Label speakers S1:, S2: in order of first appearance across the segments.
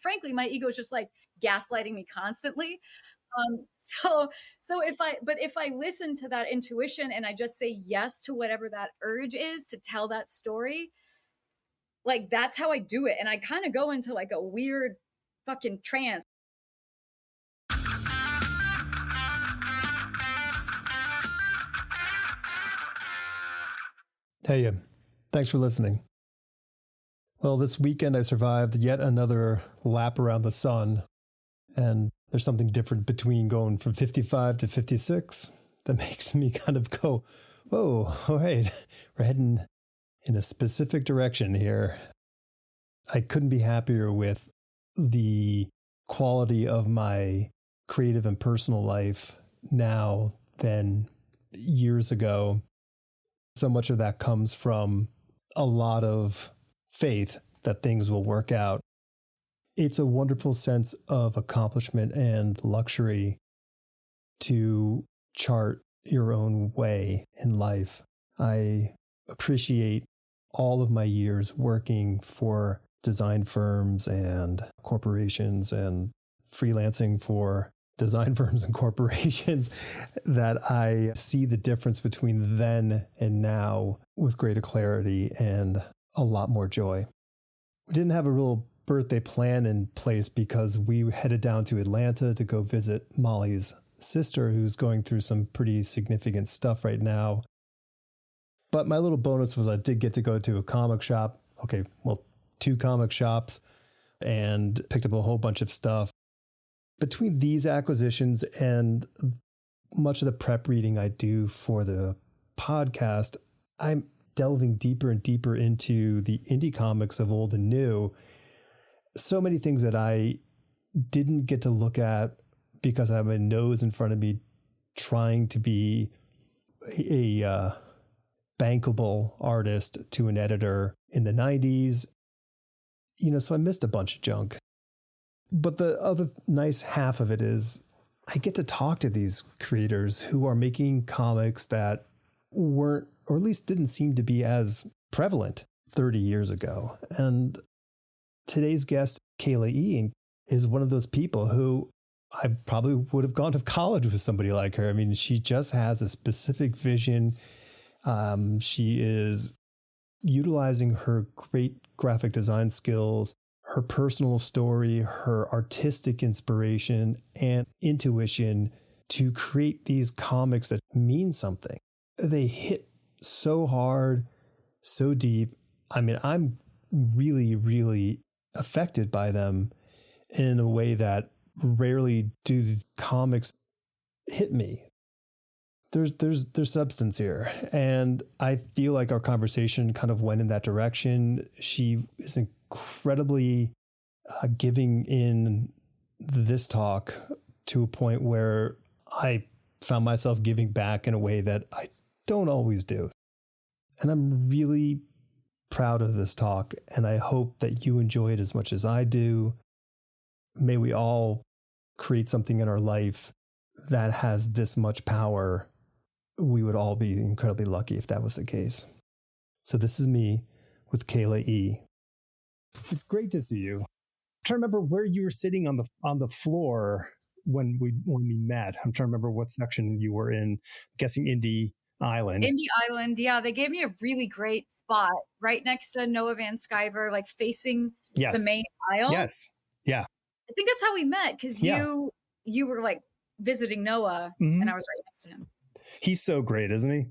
S1: frankly, my ego is just like gaslighting me constantly. So if I listen to that intuition and I just say yes to whatever that urge is to tell that story, like that's how I do it. And I kind of go into like a weird fucking trance.
S2: Hey, thanks for listening. Well, this weekend I survived yet another lap around the sun, and there's something different between going from 55 to 56 that makes me kind of go, whoa, all right, we're heading in a specific direction here. I couldn't be happier with the quality of my creative and personal life now than years ago. So much of that comes from a lot of faith that things will work out. It's a wonderful sense of accomplishment and luxury to chart your own way in life. I appreciate all of my years working for design firms and corporations and freelancing for design firms and corporations that I see the difference between then and now with greater clarity and a lot more joy. We didn't have a real birthday plan in place because we headed down to Atlanta to go visit Molly's sister, who's going through some pretty significant stuff right now. But my little bonus was I did get to go to a comic shop. Okay, well, 2 comic shops, and picked up a whole bunch of stuff. Between these acquisitions and much of the prep reading I do for the podcast, I'm delving deeper and deeper into the indie comics of old and new. So many things that I didn't get to look at because I have my nose in front of me trying to be a bankable artist to an editor in the 90s. So I missed a bunch of junk. But the other nice half of it is I get to talk to these creators who are making comics that weren't, or at least didn't seem to be as prevalent 30 years ago. And today's guest, Kayla E, is one of those people who I probably would have gone to college with somebody like her. I mean, she just has a specific vision. She is utilizing her great graphic design skills, her personal story, her artistic inspiration, and intuition to create these comics that mean something. They hit so hard, so deep. I mean, I'm really, really affected by them in a way that rarely do the comics hit me. There's substance here. And I feel like our conversation kind of went in that direction. She is incredibly giving in this talk to a point where I found myself giving back in a way that I don't always do. And I'm really proud of this talk, and I hope that you enjoy it as much as I do. May we all create something in our life that has this much power. We would all be incredibly lucky if that was the case. So this is me with Kayla E. It's great to see you. I'm trying to remember where you were sitting on the floor when we met. I'm trying to remember what section you were in. I'm guessing Indie Island.
S1: Indie Island, yeah. They gave me a really great spot right next to Noah Van Sciver, like facing the main aisle.
S2: Yes. Yeah.
S1: I think that's how we met, because you were like visiting Noah, and I was right next to him.
S2: He's so great, isn't he?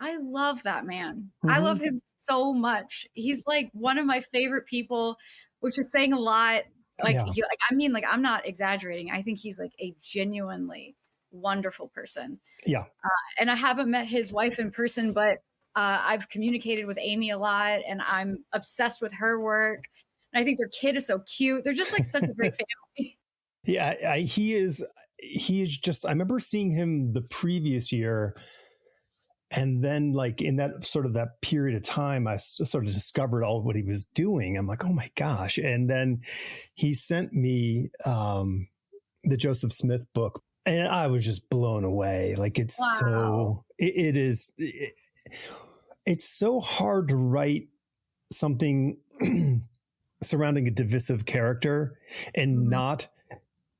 S1: I love that man. I love him so much. He's like one of my favorite people, which is saying a lot. Like, I'm not exaggerating. I think he's like a genuinely wonderful person.
S2: Yeah.
S1: And I haven't met his wife in person, but I've communicated with Amy a lot, and I'm obsessed with her work. And I think their kid is so cute. They're just like such a great family.
S2: Yeah, he is just, I remember seeing him the previous year. And then like in that sort of that period of time, I sort of discovered all what he was doing. I'm like, oh my gosh. And then he sent me the Joseph Smith book, and I was just blown away. Like it's it's so hard to write something surrounding a divisive character and not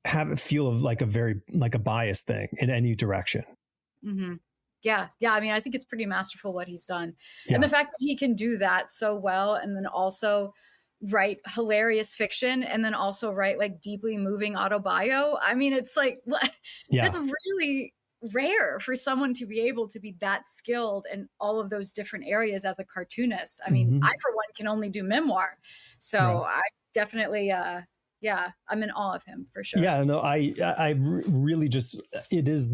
S2: have it feel like a biased thing in any direction.
S1: Mm-hmm. Yeah. Yeah. I mean, I think it's pretty masterful what he's done.
S2: Yeah.
S1: And the fact that he can do that so well and then also write hilarious fiction and then also write like deeply moving autobio. I mean, it's like, that's really rare for someone to be able to be that skilled in all of those different areas as a cartoonist. I mean, I, for one, can only do memoir. So I definitely, yeah, I'm in awe of him for sure.
S2: Yeah, no, I really just, it is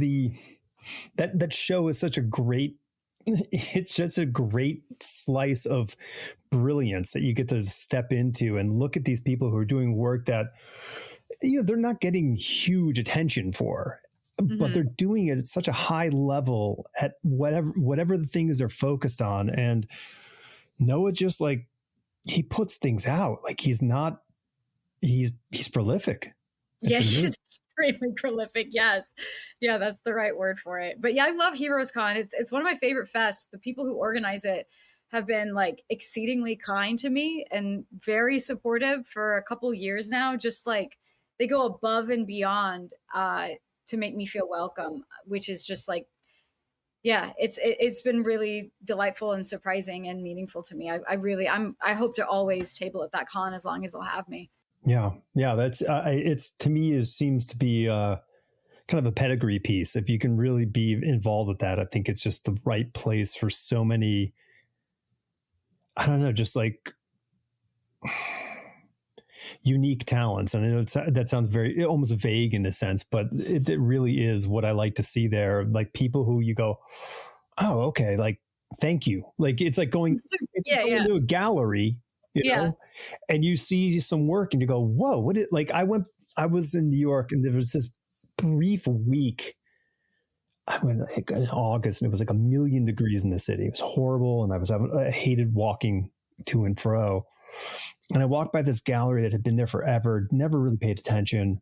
S2: that show is such a great, it's just a great slice of brilliance that you get to step into and look at these people who are doing work that, you know, they're not getting huge attention for, but they're doing it at such a high level at whatever the things they're focused on. And Noah just like, he puts things out. Like he's prolific.
S1: Yeah, he's extremely prolific. Yes. Yeah, that's the right word for it. But yeah, I love Heroes Con. It's one of my favorite fests. The people who organize it have been like exceedingly kind to me and very supportive for a couple years now. Just like they go above and beyond to make me feel welcome, which is just like, yeah, it's been really delightful and surprising and meaningful to me. I hope to always table at that con as long as they'll have me.
S2: Yeah. That's it's, to me, seems to be kind of a pedigree piece. If you can really be involved with that, I think it's just the right place for so many. I don't know, just like unique talents. And I know that sounds very almost vague in a sense, but it really is what I like to see there. Like people who you go, oh, okay, like thank you. Like it's like going, into a gallery. You know, and you see some work and you go, whoa, I was in New York and there was this brief week. I went like in August and it was like 1,000,000 degrees in the city. It was horrible. And I hated walking to and fro. And I walked by this gallery that had been there forever, never really paid attention.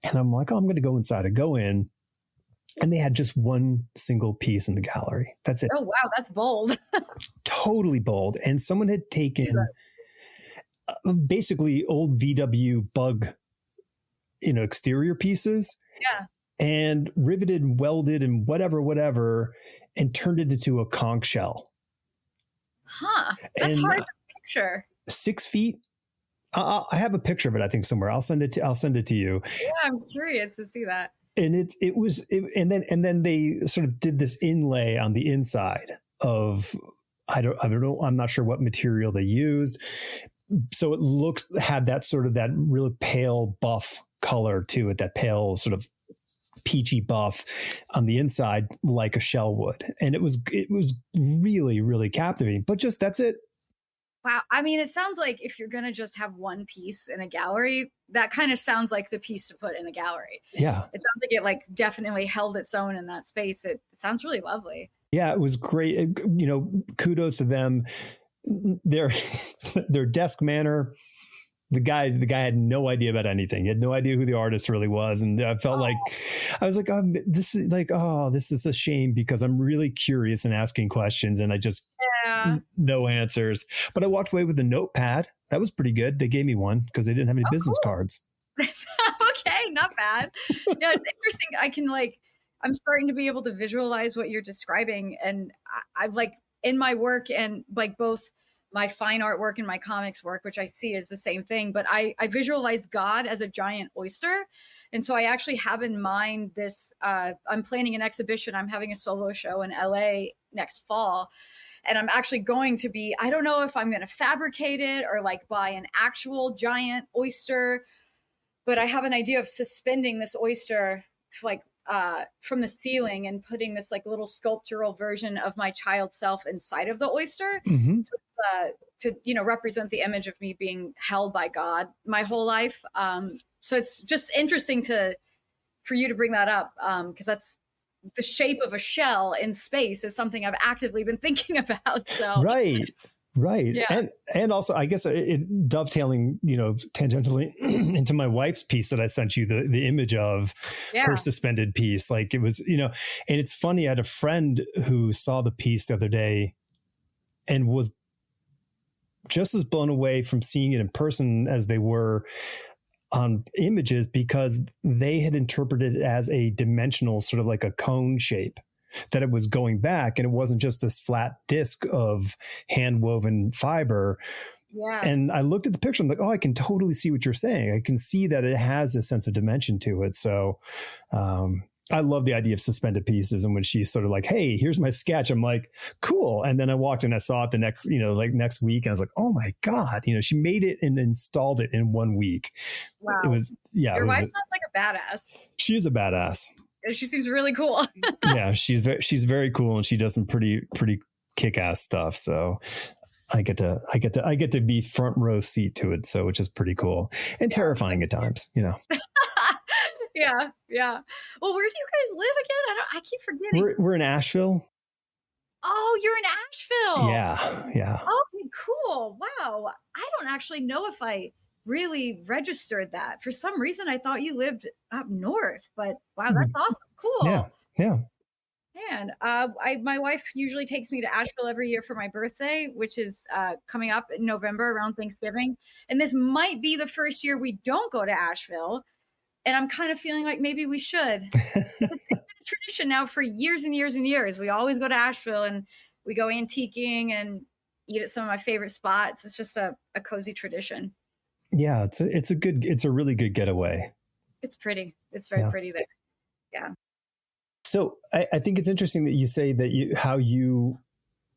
S2: And I'm like, oh, I'm going to go inside. I go in and they had just one single piece in the gallery. That's it.
S1: Oh, wow. That's bold.
S2: Totally bold. And someone had taken basically old VW bug, exterior pieces.
S1: Yeah.
S2: And riveted and welded and whatever, and turned it into a conch shell.
S1: Huh. That's hard to picture. 6
S2: feet. I have a picture of it, I think, somewhere. I'll send it to you.
S1: Yeah, I'm curious to see that.
S2: And and then they sort of did this inlay on the inside of, I don't know, I'm not sure what material they used. So it had that sort of that really pale buff color to it, that pale sort of peachy buff on the inside, like a shell would. And it was really, really captivating, but just, that's it.
S1: Wow. I mean, it sounds like if you're going to just have one piece in a gallery, that kind of sounds like the piece to put in a gallery.
S2: Yeah.
S1: It sounds like it like definitely held its own in that space. It sounds really lovely.
S2: Yeah, it was great. Kudos to them. Their desk manner. The guy had no idea about anything. He had no idea who the artist really was. And I felt this is a shame because I'm really curious and asking questions and I just, no answers. But I walked away with a notepad. That was pretty good. They gave me one because they didn't have any business cards.
S1: Okay, not bad. Yeah, it's interesting. I'm starting to be able to visualize what you're describing. And I've like in my work and like both my fine art work and my comics work, which I see is the same thing, but I visualize God as a giant oyster. And so I actually have in mind this, I'm planning an exhibition. I'm having a solo show in LA next fall. And I'm actually going to be, I don't know if I'm going to fabricate it or like buy an actual giant oyster, but I have an idea of suspending this oyster like from the ceiling and putting this like little sculptural version of my child self inside of the oyster.
S2: Mm-hmm.
S1: So to represent the image of me being held by God my whole life. So it's just interesting for you to bring that up because that's the shape of a shell in space is something I've actively been thinking about. So
S2: right.
S1: Yeah.
S2: And also, I guess it dovetailing, tangentially into my wife's piece that I sent you, the image of her suspended piece. Like it was, and it's funny. I had a friend who saw the piece the other day and was just as blown away from seeing it in person as they were on images, because they had interpreted it as a dimensional, sort of like a cone shape, that it was going back and it wasn't just this flat disc of hand woven fiber.
S1: Yeah.
S2: And I looked at the picture. I'm like, oh, I can totally see what you're saying. I can see that it has a sense of dimension to it. So I love the idea of suspended pieces. And when she's sort of like, hey, here's my sketch, I'm like, cool. And then I walked and I saw it the next, next week. And I was like, oh my God, she made it and installed it in 1 week.
S1: Wow.
S2: It was, yeah.
S1: Your wife sounds like a badass.
S2: She is a badass.
S1: She seems really cool.
S2: Yeah, she's very cool, and she does some pretty kick-ass stuff. So I get to be front row seat to it, so which is pretty cool and terrifying at times,
S1: Yeah. Well, where do you guys live again? I keep forgetting.
S2: We're in Asheville.
S1: Oh, you're in Asheville.
S2: Yeah.
S1: Okay, cool. Wow. I don't actually know if I really registered that. For some reason, I thought you lived up north, but wow, that's awesome. Cool.
S2: Yeah.
S1: And my wife usually takes me to Asheville every year for my birthday, which is coming up in November around Thanksgiving. And this might be the first year we don't go to Asheville. And I'm kind of feeling like maybe we should. It's been a tradition now for years and years and years. We always go to Asheville and we go antiquing and eat at some of my favorite spots. It's just a cozy tradition.
S2: Yeah, it's a really good getaway.
S1: It's pretty. It's very pretty there. Yeah.
S2: So I think it's interesting that you say that how you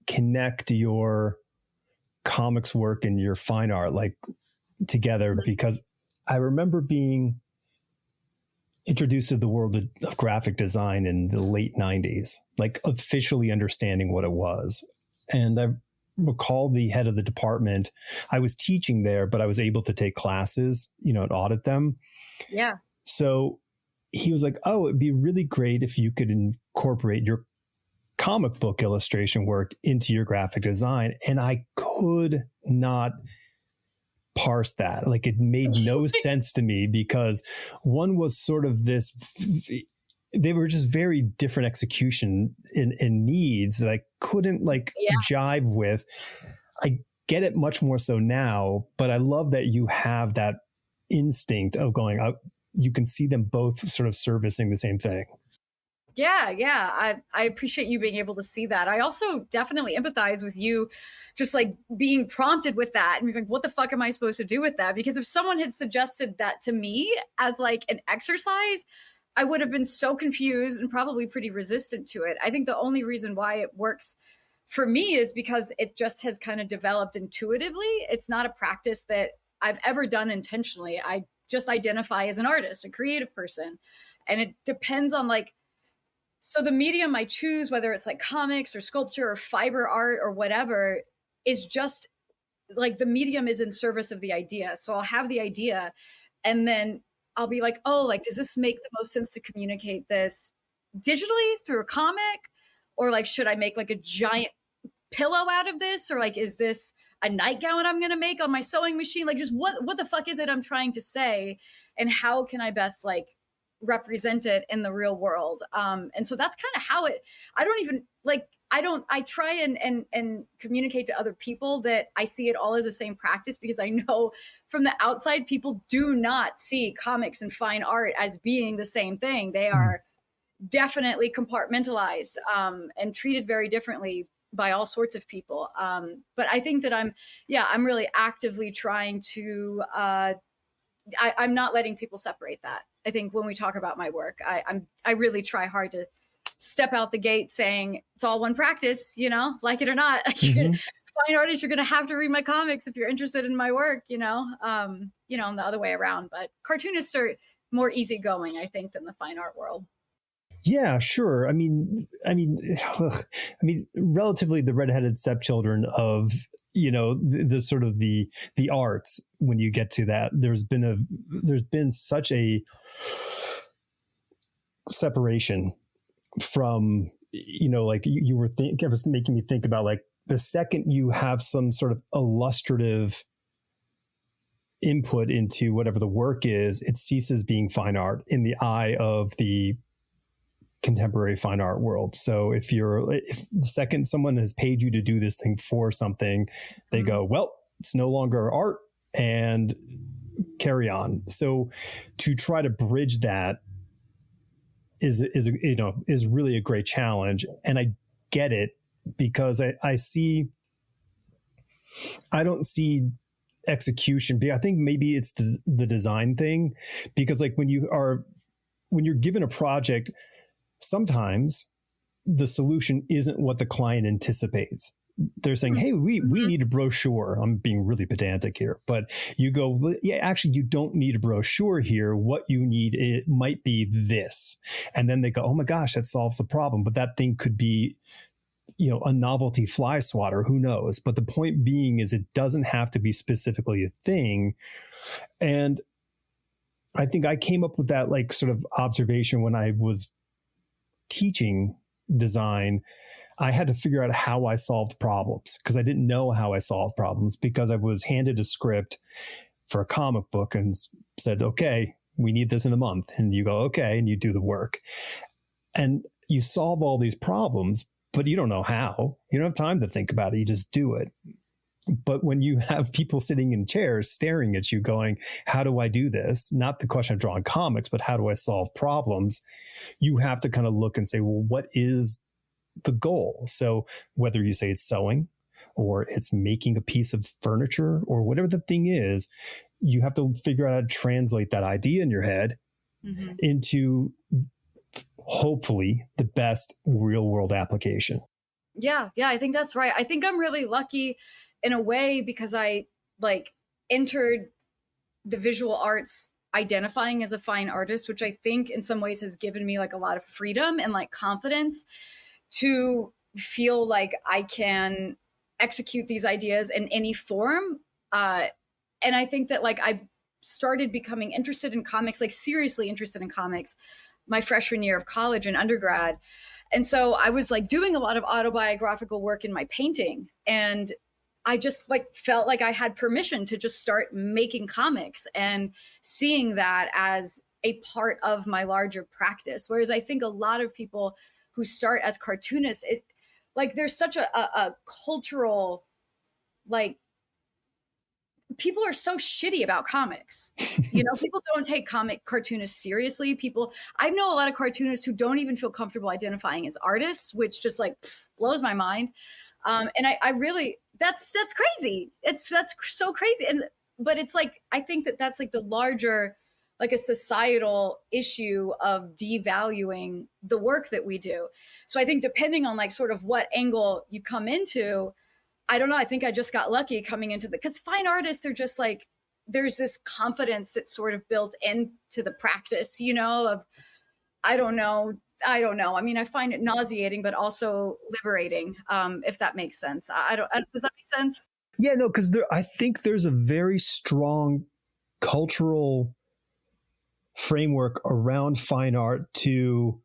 S2: connect your comics work and your fine art like together, because I remember being introduced to the world of graphic design in the late 90s, like officially understanding what it was. And I recall the head of the department, I was teaching there, but I was able to take classes, and audit them.
S1: Yeah.
S2: So he was like, oh, it'd be really great if you could incorporate your comic book illustration work into your graphic design. And I could not parse that. Like, it made no sense to me, because one was sort of this, they were just very different execution in needs that I couldn't jive with. I get it much more so now, but I love that you have that instinct of going out. You can see them both sort of servicing the same thing.
S1: Yeah. I appreciate you being able to see that. I also definitely empathize with you just like being prompted with that and being like, what the fuck am I supposed to do with that? Because if someone had suggested that to me as like an exercise, I would have been so confused and probably pretty resistant to it. I think the only reason why it works for me is because it just has kind of developed intuitively. It's not a practice that I've ever done intentionally. I just identify as an artist, a creative person. And it depends on so the medium I choose, whether it's like comics or sculpture or fiber art or whatever, is just like the medium is in service of the idea. So I'll have the idea and then I'll be like, oh, like, does this make the most sense to communicate this digitally through a comic? Or like, should I make like a giant pillow out of this? Or like, is this a nightgown I'm going to make on my sewing machine? Like, just what the fuck is it I'm trying to say? And how can I best like represent it in the real world? And so that's kind of how I try and communicate to other people that I see it all as the same practice, because I know from the outside, people do not see comics and fine art as being the same thing. They are definitely compartmentalized and treated very differently by all sorts of people. But I think that I'm really actively trying to, I'm not letting people separate that. I think when we talk about my work, I really try hard to step out the gate saying it's all one practice, like it or not. Fine artists, you're going to have to read my comics if you're interested in my work, and the other way around. But cartoonists are more easygoing, I think, than the fine art world.
S2: Yeah, sure. I mean, relatively the redheaded stepchildren of, the sort of the arts. When you get to that, there's been such a separation from, like you were it was making me think about like the second you have some sort of illustrative input into whatever the work is, it ceases being fine art in the eye of the contemporary fine art world. So if the second someone has paid you to do this thing for something, they go, well, it's no longer art, and carry on. So to try to bridge that is really a great challenge. And I get it, because I don't see execution. I think maybe it's the design thing, because like when you're given a project, sometimes the solution isn't what the client anticipates. They're saying, hey, we need a brochure. I'm being really pedantic here, but you go, well, yeah, actually, you don't need a brochure here. What you need, it might be this. And then they go, oh my gosh, that solves the problem. But that thing could be, a novelty fly swatter, who knows? But the point being is it doesn't have to be specifically a thing. And I think I came up with that like sort of observation when I was teaching design. I had to figure out how I solved problems, because I didn't know how I solved problems, because I was handed a script for a comic book and said, okay, we need this in a month. And you go, okay, and you do the work. And you solve all these problems, but you don't know how. You don't have time to think about it. You just do it. But when you have people sitting in chairs staring at you going, how do I do this? Not the question of drawing comics, but how do I solve problems? You have to kind of look and say, well, what is the goal? So whether you say it's sewing or it's making a piece of furniture or whatever the thing is, you have to figure out how to translate that idea in your head into hopefully the best real world application.
S1: Yeah, I think that's right. I think I'm really lucky in a way, because I like entered the visual arts identifying as a fine artist, which I think in some ways has given me like a lot of freedom and like confidence to feel like I can execute these ideas in any form. And I think that like I started becoming interested in comics, like seriously interested in comics, my freshman year of college and undergrad. And so I was like doing a lot of autobiographical work in my painting. And I just like felt like I had permission to just start making comics and seeing that as a part of my larger practice. Whereas I think a lot of people who start as cartoonists, it like there's such a cultural, like people are so shitty about comics. People don't take cartoonists seriously. I know a lot of cartoonists who don't even feel comfortable identifying as artists, which just like blows my mind. And I really, that's crazy. That's so crazy. But it's like, I think that's like the larger, like a societal issue of devaluing the work that we do. So I think depending on like sort of what angle you come into, I don't know. I think I just got lucky coming into because fine artists are just like, there's this confidence that's sort of built into the practice, of, I don't know. I mean, I find it nauseating, but also liberating, if that makes sense. Does that make sense?
S2: Yeah, no, because I think there's a very strong cultural framework around fine art to,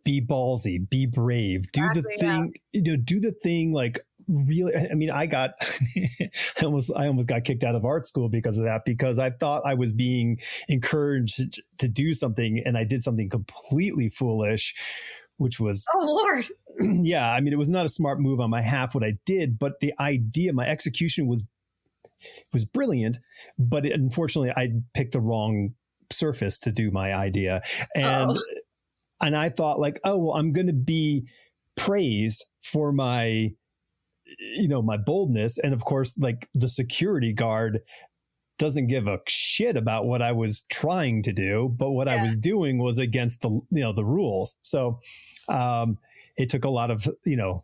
S2: be ballsy, be brave, do the thing, do the thing like really. I mean, I almost got kicked out of art school because of that, because I thought I was being encouraged to do something and I did something completely foolish, which was,
S1: oh Lord.
S2: Yeah. I mean, it was not a smart move on my half what I did, but the idea, my execution was brilliant, but unfortunately I picked the wrong surface to do my idea. And I thought like, oh, well, I'm going to be praised for my, my boldness. And of course, like the security guard doesn't give a shit about what I was trying to do, but what I was doing was against the, the rules. So, it took a lot of,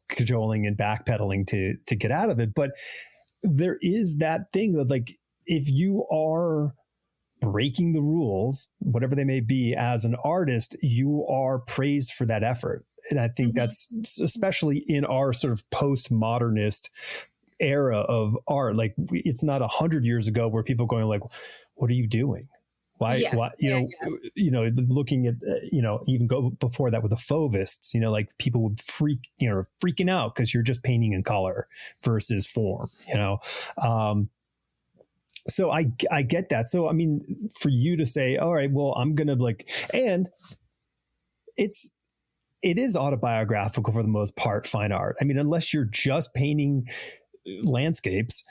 S2: cajoling and backpedaling to get out of it. But there is that thing that like, if you are breaking the rules, whatever they may be, as an artist, you are praised for that effort. And I think that's especially in our sort of postmodernist era of art. Like it's not 100 years ago where people going like, what are you doing? Why, looking at, even go before that with the Fauvists, like people would freaking out because you're just painting in color versus form, So I get that. So, I mean, for you to say, all right, well, I'm going to and it is autobiographical for the most part, fine art. I mean, unless you're just painting landscapes,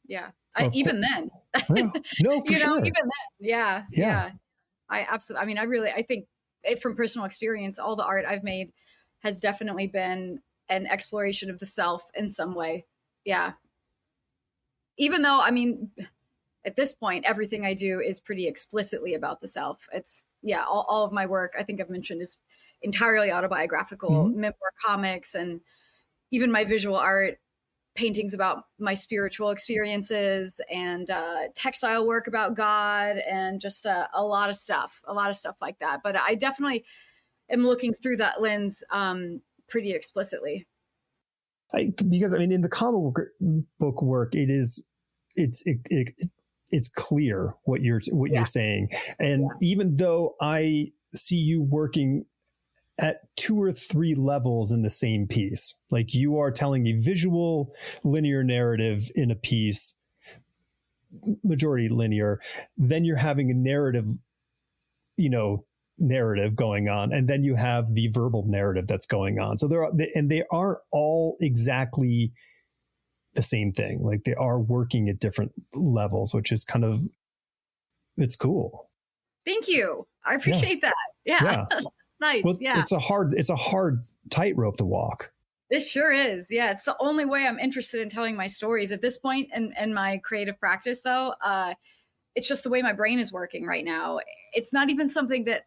S1: Yeah.
S2: Or
S1: Even then,
S2: yeah. No, for
S1: even
S2: sure.
S1: then. Yeah.
S2: Yeah.
S1: Yeah. I absolutely, I mean, I think it, from personal experience, all the art I've made has definitely been an exploration of the self in some way. Yeah. Even though, I mean, at this point, everything I do is pretty explicitly about the self. It's, yeah, all of my work, I think I've mentioned, is entirely autobiographical,
S2: Mm-hmm.
S1: memoir comics, and even my visual art paintings about my spiritual experiences, and textile work about God, and just a lot of stuff like that. But I definitely am looking through that lens pretty explicitly.
S2: Because I mean, in the book work, it's it's clear what you're
S1: Yeah,
S2: saying, and
S1: yeah,
S2: even though I see you working at 2 or 3 levels in the same piece, like you are telling a visual linear narrative in a piece, majority linear, then you're having a narrative, you know, narrative going on, and then you have the verbal narrative that's going on. So they aren't all exactly the same thing. Like they are working at different levels, which is kind of, it's cool.
S1: thank you, I
S2: Yeah.
S1: appreciate that. Yeah.
S2: Yeah.
S1: It's nice.
S2: Well,
S1: Yeah,
S2: it's a hard tightrope to walk.
S1: this sure is. Yeah, it's the only way I'm interested in telling my stories at this point in my creative practice, though. It's just the way my brain is working right now. It's not even something that,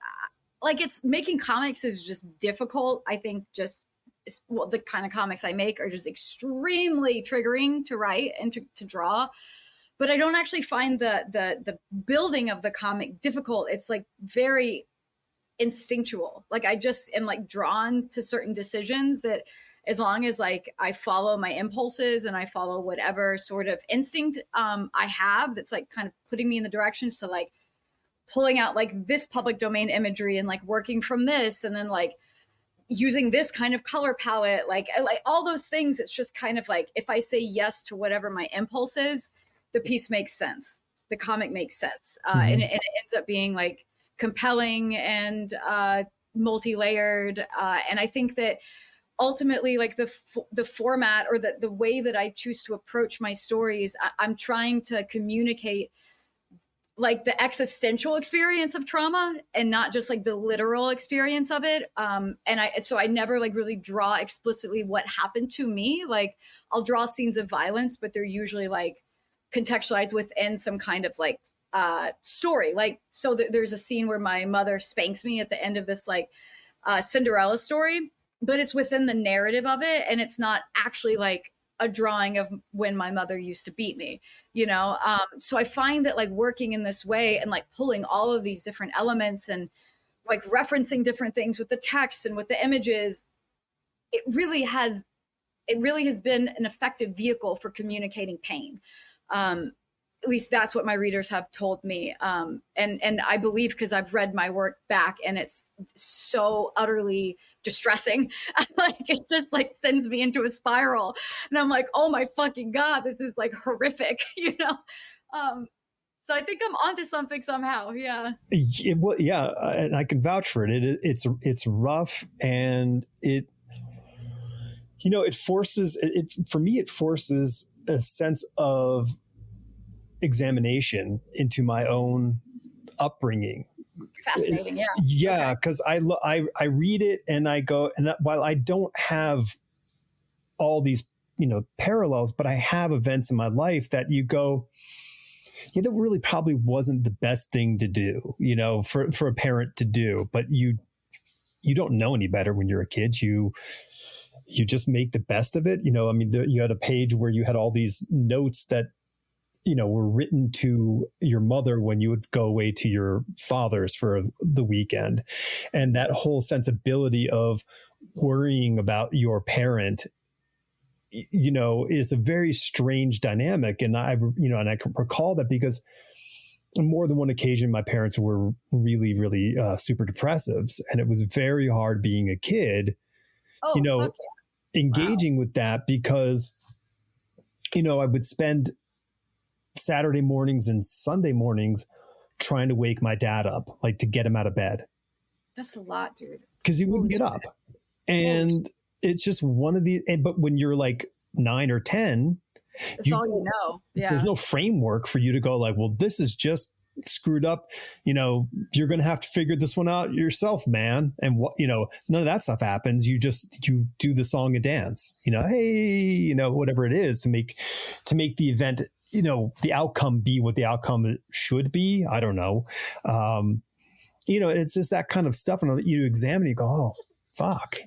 S1: like, it's making comics is just difficult. I think just, well, the kind of comics I make are just extremely triggering to write and to draw. But I don't actually find the building of the comic difficult. It's like very instinctual. Like I just am like drawn to certain decisions that, as long as like I follow my impulses and I follow whatever sort of instinct I have, that's like kind of putting me in the directions to like pulling out like this public domain imagery and like working from this, and then like using this kind of color palette, like all those things. It's just kind of like, if I say yes to whatever my impulse is, the piece makes sense, the comic makes sense,
S2: Mm-hmm.
S1: and it ends up being like compelling and multi-layered. And I think that ultimately, like the format, or the way that I choose to approach my stories, I'm trying to communicate like the existential experience of trauma, and not just like the literal experience of it. And I never like really draw explicitly what happened to me. Like I'll draw scenes of violence, but they're usually like contextualized within some kind of like story. Like, so there's a scene where my mother spanks me at the end of this like Cinderella story, but it's within the narrative of it, and it's not actually like a drawing of when my mother used to beat me, you know. So I find that like working in this way and like pulling all of these different elements and like referencing different things with the text and with the images, it really has been an effective vehicle for communicating pain. um, at least that's what my readers have told me. And I believe, because I've read my work back, and it's so utterly distressing. Like it just like sends me into a spiral, and I'm like, oh my fucking god, this is like horrific, you know. Um, so I think I'm onto something somehow. Yeah.
S2: Well, yeah, and I can vouch for it. It's rough, and it forces it for me. It forces a sense of examination into my own upbringing.
S1: Fascinating. Yeah.
S2: Yeah,
S1: Okay.
S2: because I read it and I go, and while I don't have all these parallels, but I have events in my life that you go, yeah, that really probably wasn't the best thing to do, for a parent to do. But you don't know any better when you're a kid. You just make the best of it. I mean, you had a page where you had all these notes that were written to your mother when you would go away to your father's for the weekend. And that whole sensibility of worrying about your parent, is a very strange dynamic. And I can recall that because on more than one occasion, my parents were really, really super depressives. And it was very hard being a kid,
S1: Oh, fuck yeah. Wow.
S2: engaging with that, because, I would spend Saturday mornings and Sunday mornings trying to wake my dad up, like to get him out of bed.
S1: That's a lot, dude.
S2: Because he wouldn't
S1: Holy
S2: get
S1: shit.
S2: up. And it's just one of the, but when you're like 9 or 10,
S1: That's all you know.
S2: There's
S1: Yeah.
S2: no framework for you to go like, well, this is just screwed up. You're going to have to figure this one out yourself, man. And what, none of that stuff happens. You do the song and dance, hey, whatever it is to make the event, the outcome be what the outcome should be. I don't know. It's just that kind of stuff. And you examine, you go, oh, fuck,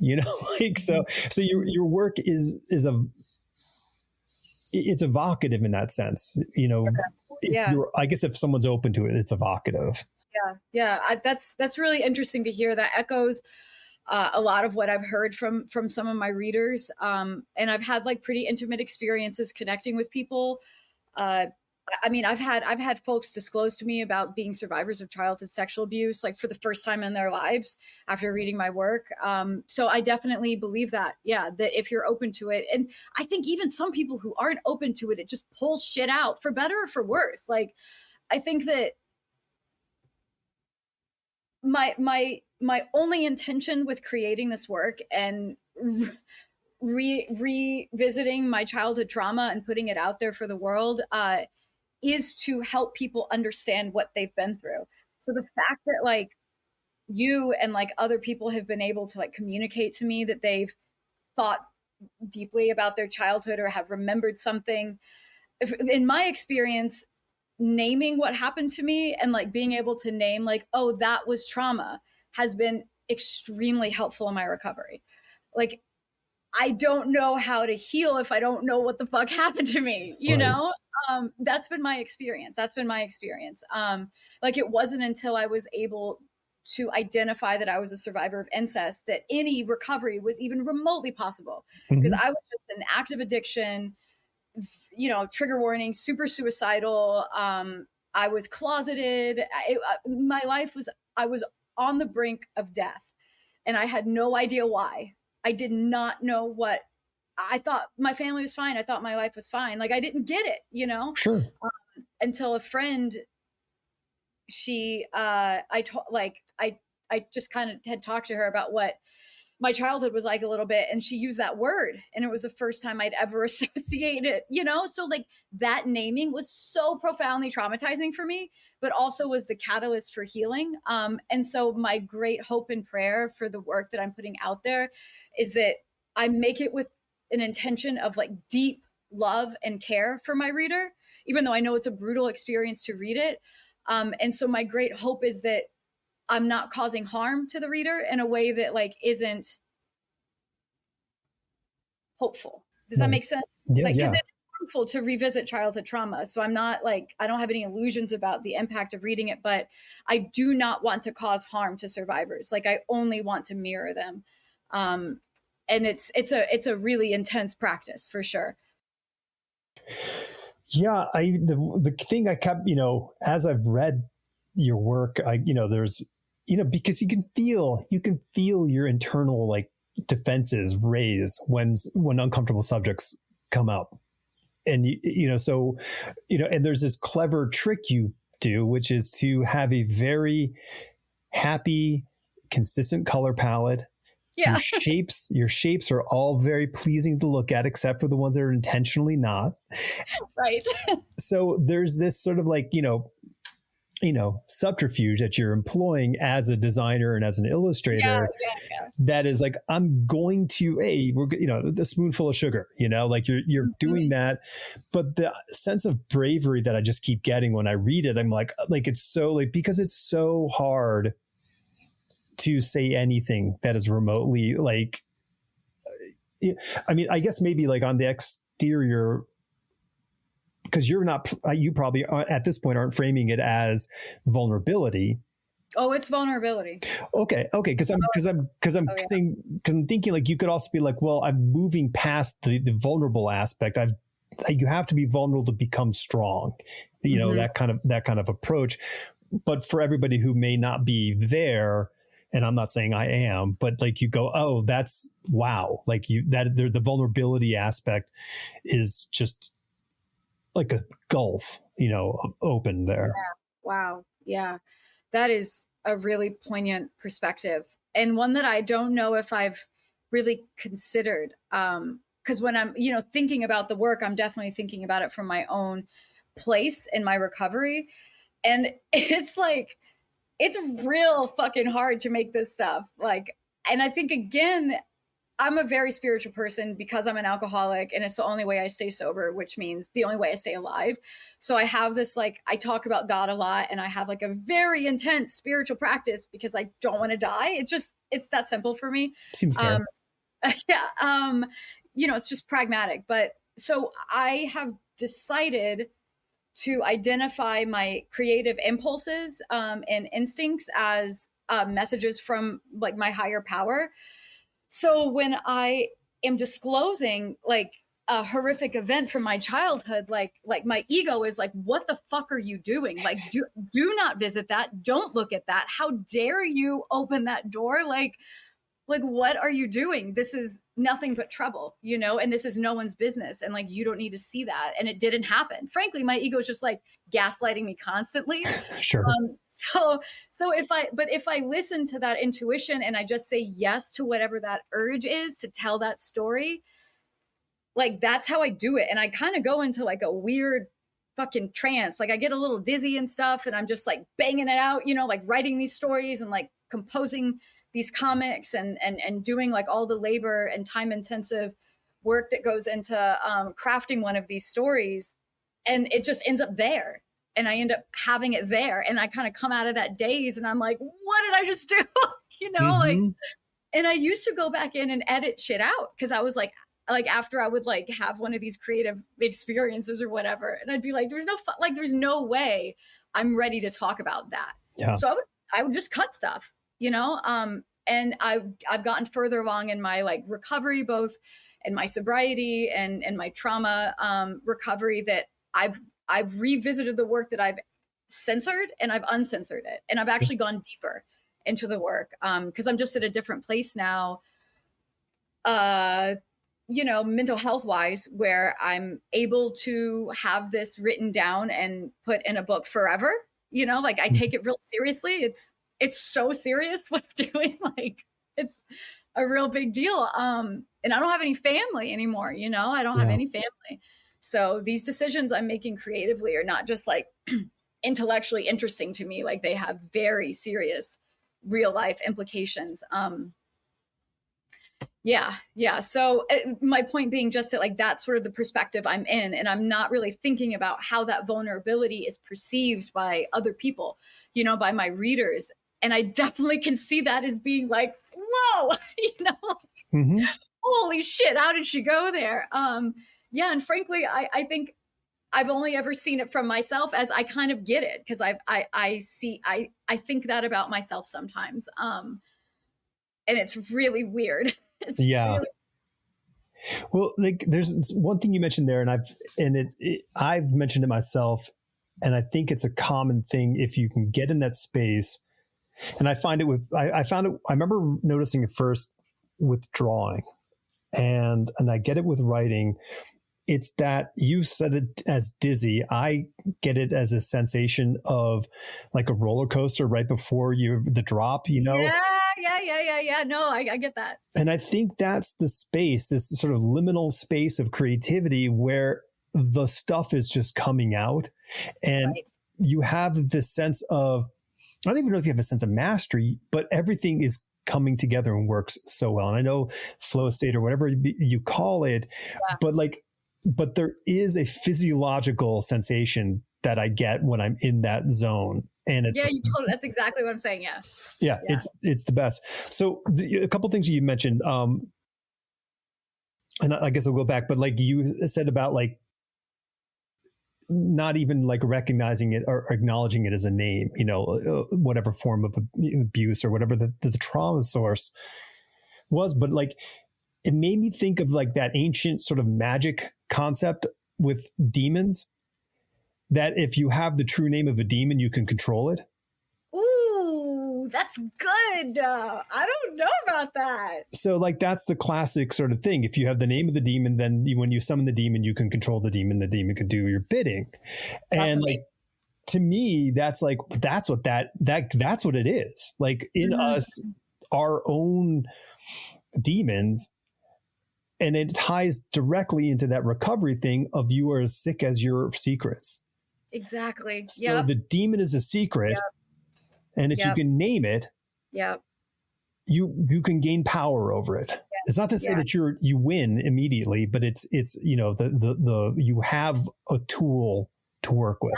S2: like, so your work is it's evocative in that sense,
S1: Yeah.
S2: I guess if someone's open to it, it's evocative.
S1: Yeah. That's really interesting to hear. That echoes a lot of what I've heard from some of my readers. And I've had like pretty intimate experiences connecting with people. I mean, I've had folks disclose to me about being survivors of childhood sexual abuse, like for the first time in their lives after reading my work. So I definitely believe that, that if you're open to it, and I think even some people who aren't open to it, it just pulls shit out for better or for worse. Like, I think that my only intention with creating this work and revisiting my childhood trauma and putting it out there for the world, is to help people understand what they've been through. So the fact that like you and like other people have been able to like communicate to me that they've thought deeply about their childhood or have remembered something, in my experience, naming what happened to me and like being able to name like, oh, that was trauma, has been extremely helpful in my recovery. Like, I don't know how to heal if I don't know what the fuck happened to me, That's been my experience. Like, it wasn't until I was able to identify that I was a survivor of incest that any recovery was even remotely possible. Because I was just in active addiction, trigger warning, super suicidal. I was closeted. I was on the brink of death, and I had no idea why. I did not know what. I thought my family was fine. I thought my life was fine. Like, I didn't get it,
S2: Sure.
S1: until a friend, I just kind of had talked to her about what my childhood was like a little bit, and she used that word, and it was the first time I'd ever associated it, so like that naming was so profoundly traumatizing for me, but also was the catalyst for healing. And so my great hope and prayer for the work that I'm putting out there is that I make it with an intention of like deep love and care for my reader, even though I know it's a brutal experience to read it. And so my great hope is that I'm not causing harm to the reader in a way that like isn't hopeful. Does that make sense?
S2: Yeah,
S1: like,
S2: yeah.
S1: Is it harmful to revisit childhood trauma? So I'm not like, I don't have any illusions about the impact of reading it, but I do not want to cause harm to survivors. Like, I only want to mirror them. And it's a really intense practice for sure.
S2: Yeah, the thing I kept, as I've read your work, there's, because you can feel your internal like defenses raise when uncomfortable subjects come up, and and there's this clever trick you do, which is to have a very happy, consistent color palette.
S1: Yeah.
S2: Your shapes are all very pleasing to look at, except for the ones that are intentionally not.
S1: Right.
S2: So there's this sort of like, subterfuge that you're employing as a designer and as an illustrator.
S1: Yeah.
S2: That is like, I'm going to, we're, the spoonful of sugar, like you're doing that. But the sense of bravery that I just keep getting when I read it, I'm like it's so like, because it's so hard to say anything that is remotely like, I mean, I guess maybe like on the exterior, because you probably at this point aren't framing it as vulnerability.
S1: Oh, it's vulnerability.
S2: Okay. Because I'm thinking like you could also be like, well, I'm moving past the vulnerable aspect. You have to be vulnerable to become strong. That kind of approach. But for everybody who may not be there, and I'm not saying I am, but like you go, oh, that's wow. Like the vulnerability aspect is just like a gulf, open there.
S1: Yeah. Wow. Yeah. That is a really poignant perspective, and one that I don't know if I've really considered. because when I'm, thinking about the work, I'm definitely thinking about it from my own place in my recovery. And it's like, it's real fucking hard to make this stuff. Like, and I think again, I'm a very spiritual person because I'm an alcoholic and it's the only way I stay sober, which means the only way I stay alive. So I have this, like, I talk about God a lot and I have like a very intense spiritual practice because I don't want to die. It's that simple for me.
S2: Seems fair.
S1: Yeah. It's just pragmatic. But so I have decided to identify my creative impulses and instincts as messages from like my higher power. So when I am disclosing like a horrific event from my childhood, like my ego is like, what the fuck are you doing? Like, do not visit that. Don't look at that. How dare you open that door? Like, what are you doing? This is nothing but trouble, and this is no one's business. And like, you don't need to see that. And it didn't happen. Frankly, my ego is just like gaslighting me constantly.
S2: Sure.
S1: So if I listen to that intuition and I just say yes to whatever that urge is to tell that story, like that's how I do it. And I kind of go into like a weird fucking trance. Like I get a little dizzy and stuff and I'm just like banging it out, like writing these stories and like composing these comics and doing like all the labor and time intensive work that goes into crafting one of these stories. And it just ends up there. And I end up having it there. And I kind of come out of that daze and I'm like, what did I just do? Like, and I used to go back in and edit shit out because I was like after I would like have one of these creative experiences or whatever. And I'd be like, there's no way I'm ready to talk about that. Yeah. So I would just cut stuff, and I've gotten further along in my like recovery, both in my sobriety and my trauma recovery, that I've revisited the work that I've censored and I've uncensored it. And I've actually gone deeper into the work because I'm just at a different place now, mental health wise, where I'm able to have this written down and put in a book forever. Like I take it real seriously. It's so serious what I'm doing. Like it's a real big deal. And I don't have any family anymore. I don't have any family. So these decisions I'm making creatively are not just like intellectually interesting to me. Like they have very serious real life implications. Yeah. So my point being just that like that's sort of the perspective I'm in, and I'm not really thinking about how that vulnerability is perceived by other people, by my readers. And I definitely can see that as being like, whoa, holy shit, how did she go there? Yeah, and frankly, I think I've only ever seen it from myself, as I kind of get it because I think that about myself sometimes, and it's really weird.
S2: Well, like there's one thing you mentioned there, and I've mentioned it myself, and I think it's a common thing if you can get in that space. And I find it I found it. I remember noticing it first with drawing, and I get it with writing. It's that you said it as dizzy. I get it as a sensation of like a roller coaster right before the drop,
S1: Yeah. No, I get that.
S2: And I think that's the space, this sort of liminal space of creativity where the stuff is just coming out. And you have this sense of, I don't even know if you have a sense of mastery, but everything is coming together and works so well. And I know flow state or whatever you call it, but there is a physiological sensation that I get when I'm in that zone. And it's,
S1: that's exactly what I'm saying. Yeah.
S2: It's the best. So a couple of things you mentioned, and I guess I'll go back, but like you said about like not even like recognizing it or acknowledging it as a name, whatever form of abuse or whatever the trauma source was. But like, it made me think of like that ancient sort of magic concept with demons, that if you have the true name of a demon, you can control it.
S1: Ooh, that's good. I don't know about that.
S2: So like, that's the classic sort of thing. If you have the name of the demon, then when you summon the demon, you can control the demon can do your bidding. And like, to me, that's like, that's what that's what it is. Like in us, our own demons, And it ties directly into that recovery thing of you are as sick as your secrets.
S1: Exactly.
S2: So the demon is a secret.
S1: Yep.
S2: And if you can name it, you can gain power over it. It's not to say that you win immediately, but it's the you have a tool to work with.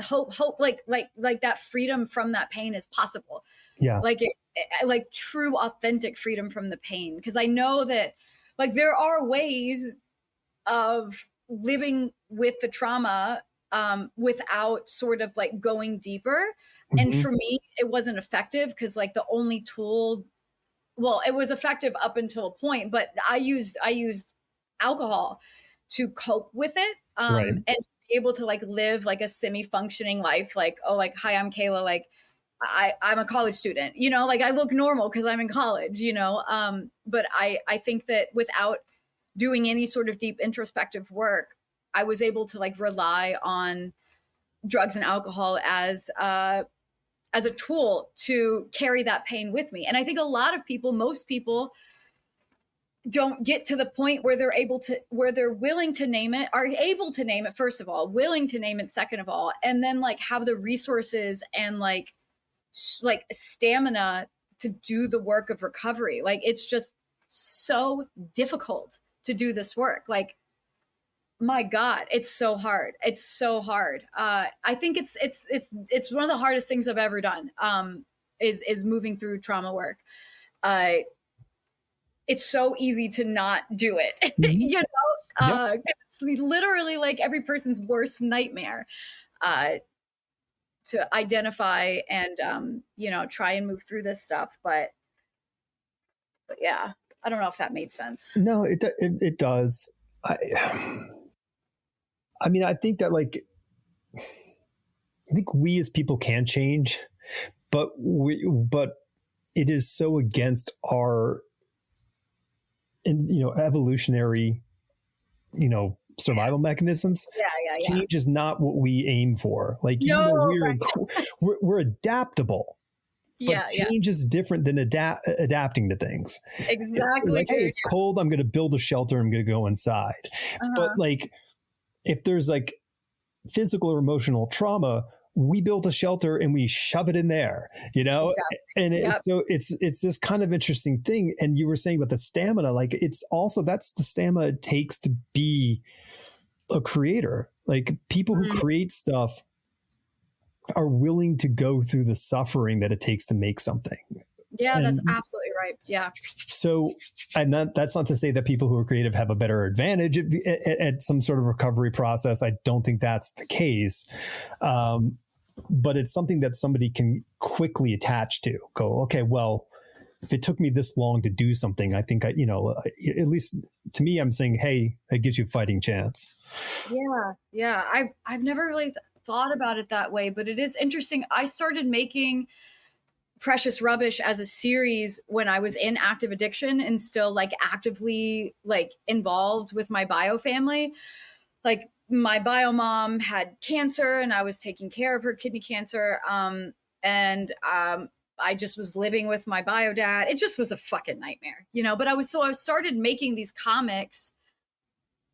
S1: Hope like that freedom from that pain is possible.
S2: Yeah.
S1: Like true authentic freedom from the pain, because I know that like there are ways of living with the trauma without sort of like going deeper. And for me, it wasn't effective because like the only tool, well, it was effective up until a point, but I used alcohol to cope with it, and be able to like live like a semi-functioning life. Like, oh, like, hi, I'm Kayla. Like, I'm a college student, you know, like I look normal because I'm in college, you know. But I think that without doing any sort of deep introspective work, I was able to like rely on drugs and alcohol as a tool to carry that pain with me. And I think a lot of people, most people, don't get to the point where they're willing to name it, are able to name it, first of all, willing to name it, second of all, and then like have the resources and like stamina to do the work of recovery. Like it's just so difficult to do this work. Like, my God, it's so hard. It's so hard. I think it's one of the hardest things I've ever done. Is moving through trauma work. It's so easy to not do it, you know. It's literally like every person's worst nightmare to identify and you know, try and move through this stuff. But yeah, I don't know if that made sense.
S2: No, it does. I mean, I think that like, I think we as people can change, but it is so against our, evolutionary, survival mechanisms. Change is not what we aim for. Like, we're adaptable. But change is different than adapting to things.
S1: Exactly.
S2: Like, hey, it's cold. I'm going to build a shelter. I'm going to go inside. But like, if there's like physical or emotional trauma, we built a shelter and we shove it in there, you know? Exactly. And so it's this kind of interesting thing. And you were saying about the stamina, like it's also, that's the stamina it takes to be a creator. Like people who create stuff are willing to go through the suffering that it takes to make something.
S1: Yeah, that's absolutely right. Yeah.
S2: So, and that's not to say that people who are creative have a better advantage at some sort of recovery process. I don't think that's the case. But it's something that somebody can quickly attach to. Go, okay, well, if it took me this long to do something, I think at least to me, I'm saying, hey, it gives you a fighting chance.
S1: Yeah. Yeah. I've never really thought about it that way, but it is interesting. I started making Precious Rubbish as a series when I was in active addiction and still like actively like involved with my bio family. Like my bio mom had cancer and I was taking care of her kidney cancer. And I just was living with my bio dad. It just was a fucking nightmare, you know, but I started making these comics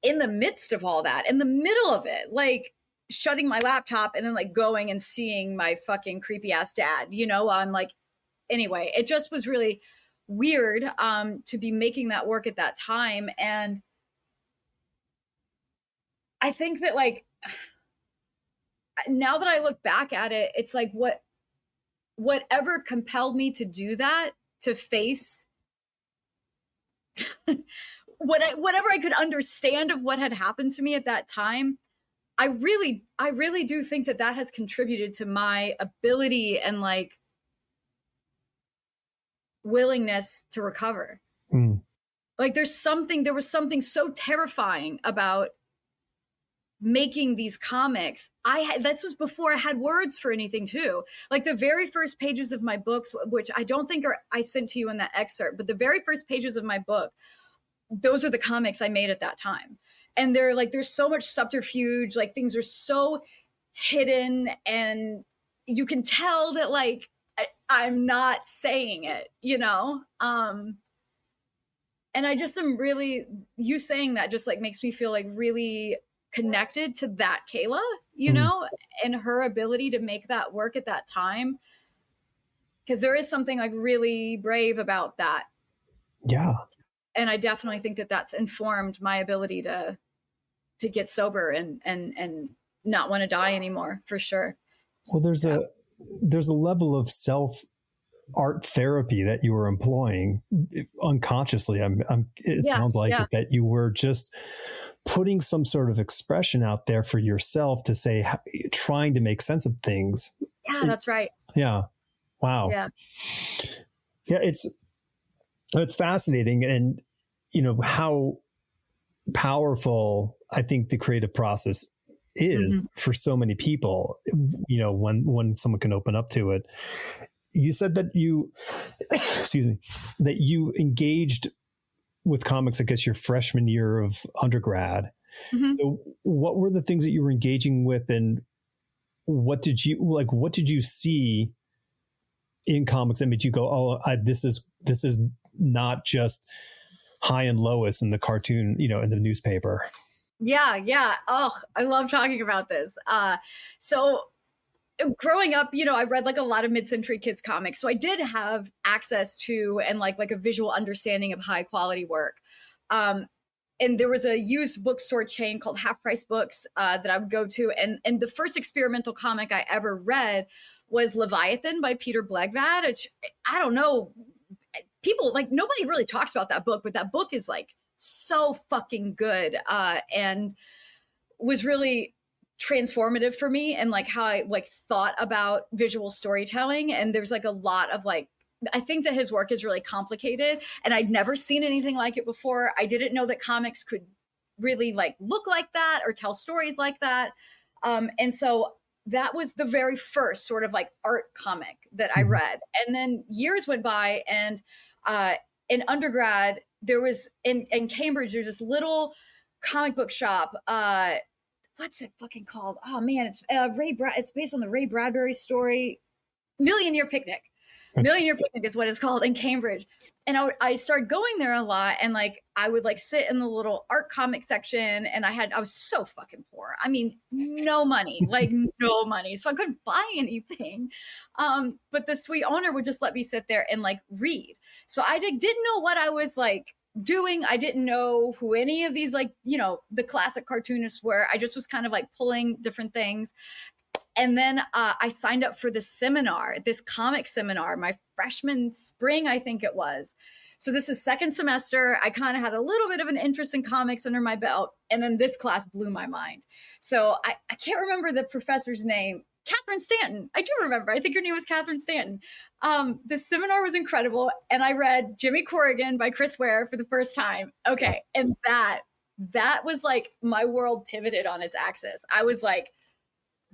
S1: in the midst of all that, in the middle of it, like shutting my laptop and then like going and seeing my fucking creepy ass dad, you know. I'm like, anyway, it just was really weird to be making that work at that time. And I think that like now that I look back at it, it's like whatever compelled me to do that, to face whatever I could understand of what had happened to me at that time, I really do think that has contributed to my ability and like willingness to recover. Like there was something so terrifying about making these comics. This was before I had words for anything too. Like the very first pages of my books, which I don't think I sent to you in that excerpt, but the very first pages of my book, those are the comics I made at that time. And they're like, there's so much subterfuge, like things are so hidden and you can tell that like I'm not saying it, you know? And I just am really, you saying that just like makes me feel like really connected to that Kayla, you
S2: Mm,
S1: know, and her ability to make that work at that time. Because there is something like really brave about that.
S2: yeah.
S1: And I definitely think that that's informed my ability to get sober and not want to die anymore, for sure.
S2: Well, there's a level of self art therapy that you were employing unconsciously. It
S1: Yeah,
S2: sounds like
S1: yeah,
S2: it, that you were just putting some sort of expression out there for yourself to say, trying to make sense of things.
S1: yeah, that's right.
S2: Yeah. Wow.
S1: Yeah.
S2: Yeah. It's fascinating. And, how powerful I think the creative process is
S1: Mm-hmm.
S2: for so many people, when someone can open up to it. You said that you, excuse me, that you engaged with comics, I guess, your freshman year of undergrad.
S1: Mm-hmm.
S2: So what were the things that you were engaging with, and what did you see in comics that made you go, oh, this is not just High and Lois in the cartoon, in the newspaper?
S1: Yeah, yeah. Oh, I love talking about this. So growing up, I read like a lot of mid-century kids comics. So I did have access to and like a visual understanding of high quality work. Um, and there was a used bookstore chain called Half Price Books that I would go to. And the first experimental comic I ever read was Leviathan by Peter Blegvad, which I don't know, people like nobody really talks about that book, but that book is like so fucking good and was really transformative for me and like how I like thought about visual storytelling. And there's like a lot of like, I think that his work is really complicated and I'd never seen anything like it before. I didn't know that comics could really like look like that or tell stories like that. And so that was the very first sort of like art comic that I
S2: Mhm.
S1: read. And then years went by and uh, in undergrad, there was in Cambridge, there's this little comic book shop. What's it fucking called? Oh man, it's based on the Ray Bradbury story, Million Year Picnic. Million Year Picnic is what it's called in Cambridge. And I started going there a lot and like I would like sit in the little art comic section and I was so fucking poor. I mean, no money, like no money. So I couldn't buy anything. But the sweet owner would just let me sit there and like read. So I didn't know what I was like doing. I didn't know who any of these like, the classic cartoonists were. I just was kind of like pulling different things. And then I signed up for this comic seminar, my freshman spring, I think it was. So this is second semester. I kind of had a little bit of an interest in comics under my belt. And then this class blew my mind. So I can't remember the professor's name. Catherine Stanton. I do remember. I think her name was Catherine Stanton. The seminar was incredible. And I read Jimmy Corrigan by Chris Ware for the first time. Okay. And that was like my world pivoted on its axis. I was like,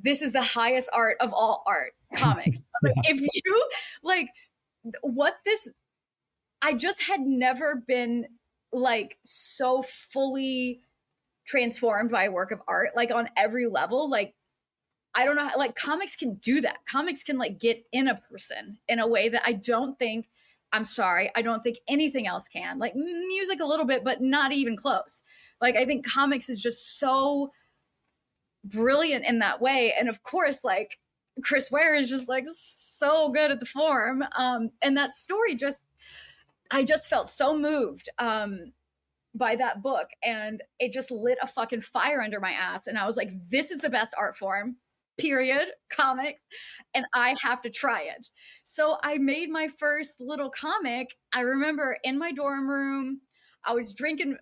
S1: this is the highest art of all art, comics. Like,
S2: Yeah.
S1: if you like what this, I just had never been like so fully transformed by a work of art, like on every level. Like, I don't know how, like comics can do that. Comics can like get in a person in a way that I don't think anything else can. Like music a little bit, but not even close. Like, I think comics is just so brilliant in that way. And of course, like Chris Ware is just like so good at the form. And that story I just felt so moved by that book. And it just lit a fucking fire under my ass. And I was like, this is the best art form, period, comics. And I have to try it. So I made my first little comic. I remember in my dorm room, I was drinking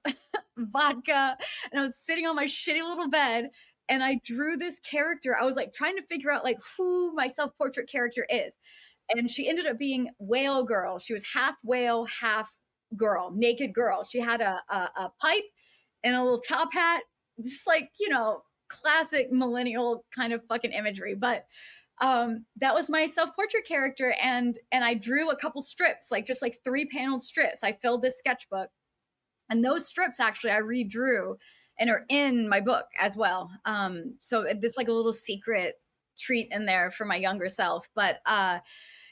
S1: vodka and I was sitting on my shitty little bed and I drew this character. I was like trying to figure out like who my self-portrait character is. And she ended up being Whale Girl. She was half whale, half girl, naked girl. She had a pipe and a little top hat, just like, classic millennial kind of fucking imagery. But that was my self-portrait character. And I drew a couple strips, like just like 3-paneled strips. I filled this sketchbook. And those strips actually I redrew and are in my book as well. So this like a little secret treat in there for my younger self. But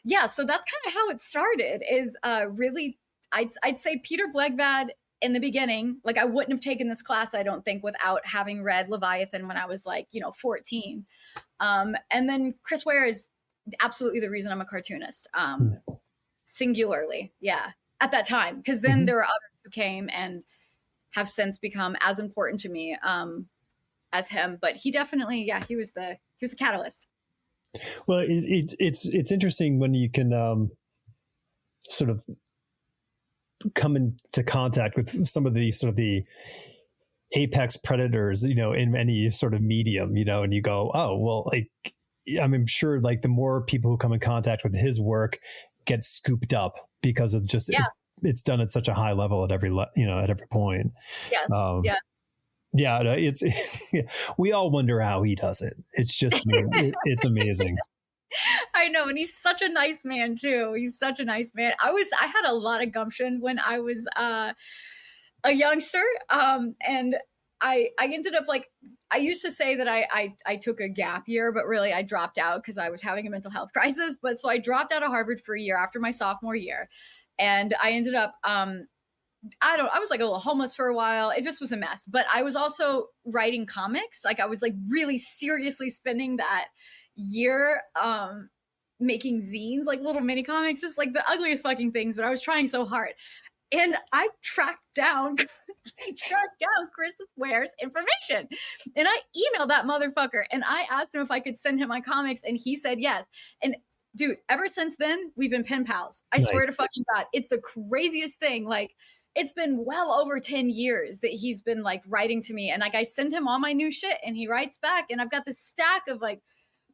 S1: yeah, so that's kind of how it started, is really I'd say Peter Blegvad in the beginning. Like I wouldn't have taken this class, I don't think, without having read Leviathan when I was like, 14. And then Chris Ware is absolutely the reason I'm a cartoonist. Singularly, yeah, at that time, because then there were others who came and have since become as important to me as him. But he definitely, yeah, he was the catalyst.
S2: Well, it's interesting when you can sort of come into contact with some of the sort of the apex predators, in any sort of medium, and you go, oh, well, like, I'm sure like the more people who come in contact with his work get scooped up because of just, it's done at such a high level at every, at every point.
S1: Yes.
S2: Yeah, it's we all wonder how he does it. It's just it's amazing.
S1: I know, and he's such a nice man too. He's such a nice man. I had a lot of gumption when I was a youngster, and I ended up like, I used to say that I took a gap year, but really I dropped out because I was having a mental health crisis. But so I dropped out of Harvard for a year after my sophomore year, and I ended up I was like a little homeless for a while. It just was a mess. But I was also writing comics. Like I was like really seriously spending that year making zines, like little mini comics, just like the ugliest fucking things, but I was trying so hard. And I tracked down Chris Ware's information. And I emailed that motherfucker and I asked him if I could send him my comics, and he said yes. And dude, ever since then, we've been pen pals. I swear to fucking God. It's the craziest thing. Like, it's been well over 10 years that he's been like writing to me. And like I send him all my new shit and he writes back. And I've got this stack of like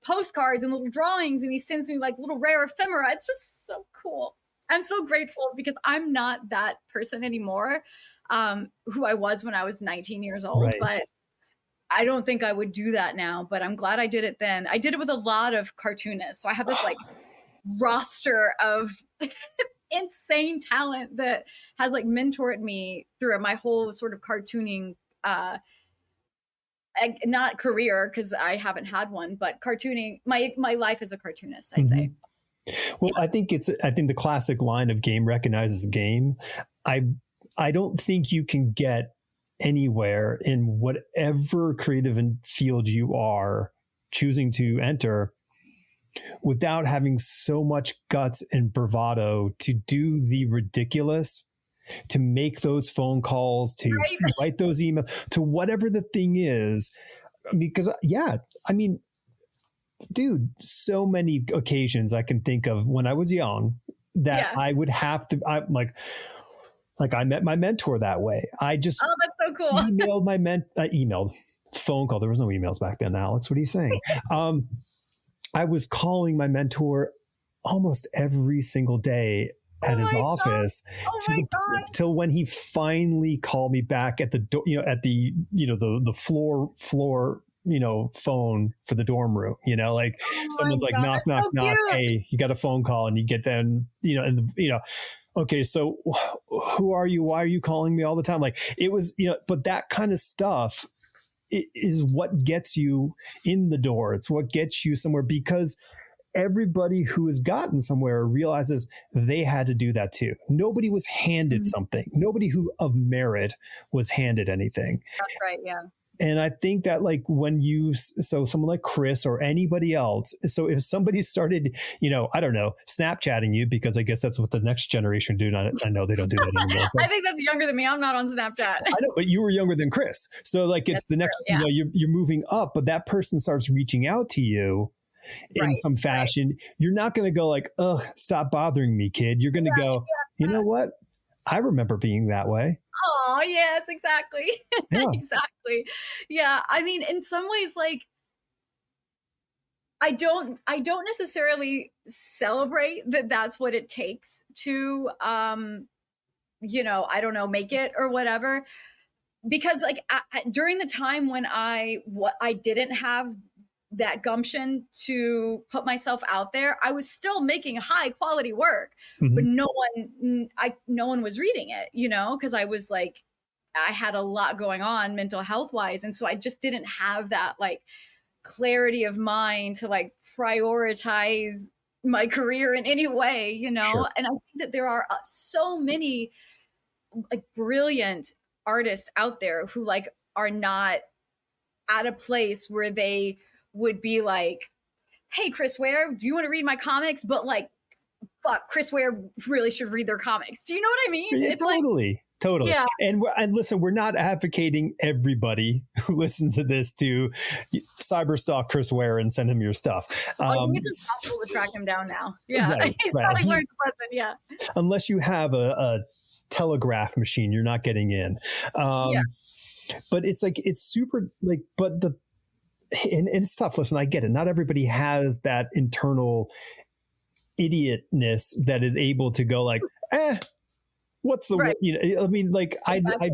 S1: postcards and little drawings, and he sends me like little rare ephemera. It's just so cool. I'm so grateful because I'm not that person anymore, who I was when I was 19 years old. Right. But I don't think I would do that now, but I'm glad I did it then. I did it with a lot of cartoonists. So I have this like roster of insane talent that has like mentored me through my whole sort of cartooning, not career, because I haven't had one, but cartooning, my life as a cartoonist, I'd say.
S2: Well, I think the classic line of game recognizes game. I don't think you can get anywhere in whatever creative field you are choosing to enter without having so much guts and bravado to do the ridiculous, to make those phone calls, to write those emails, to whatever the thing is. I mean, because dude, so many occasions I can think of when I was young that I would have to, I'm like I met my mentor that way. I just
S1: that's so cool.
S2: emailed my emailed, phone call. There was no emails back then, Alex. What are you saying? I was calling my mentor almost every single day at his office till when he finally called me back at the door, the floor, phone for the dorm room, like someone's like, knock, knock, knock. Hey, you got a phone call, and you get them, okay, so who are you? Why are you calling me all the time? Like it was, but that kind of stuff is what gets you in the door. It's what gets you somewhere, because everybody who has gotten somewhere realizes they had to do that too. Nobody was handed something. Nobody who of merit was handed anything.
S1: That's right. Yeah.
S2: And I think that like so someone like Chris or anybody else, so if somebody started, I don't know, Snapchatting you, because I guess that's what the next generation do. I know they don't do that anymore.
S1: I think that's younger than me. I'm not on Snapchat.
S2: I know, but you were younger than Chris. So like it's that's the next, true, yeah. You're moving up, but that person starts reaching out to you in some fashion. You're not going to go like, ugh, stop bothering me, kid. You're going to go, you know what? I remember being that way.
S1: Oh, yes, exactly. Yeah. Exactly. Yeah. I mean, in some ways, like, I don't necessarily celebrate that that's what it takes to, I don't know, make it or whatever. Because like during the time when I didn't have that gumption to put myself out there, I was still making high quality work, but no one was reading it, because I was like, I had a lot going on mental health wise. And so I just didn't have that like clarity of mind to like prioritize my career in any way, you
S2: Sure.
S1: know? And I think that there are so many like brilliant artists out there who like are not at a place where they would be like, hey, Chris Ware, do you want to read my comics? But like, fuck, Chris Ware really should read their comics. Do you know what I mean?
S2: Yeah,
S1: It's like,
S2: totally.
S1: yeah.
S2: And listen, we're not advocating everybody who listens to this to cyberstalk Chris Ware and send him your stuff.
S1: I think it's impossible to track him down now. Yeah. He's
S2: Right.
S1: probably learned a lesson. Yeah.
S2: Unless you have a telegraph machine, you're not getting in.
S1: Yeah.
S2: But it's like, it's super like, but and it's tough. Listen, I get it. Not everybody has that internal idiotness that is able to go like, what's the,
S1: Right.
S2: you know, I mean, like
S1: Exactly,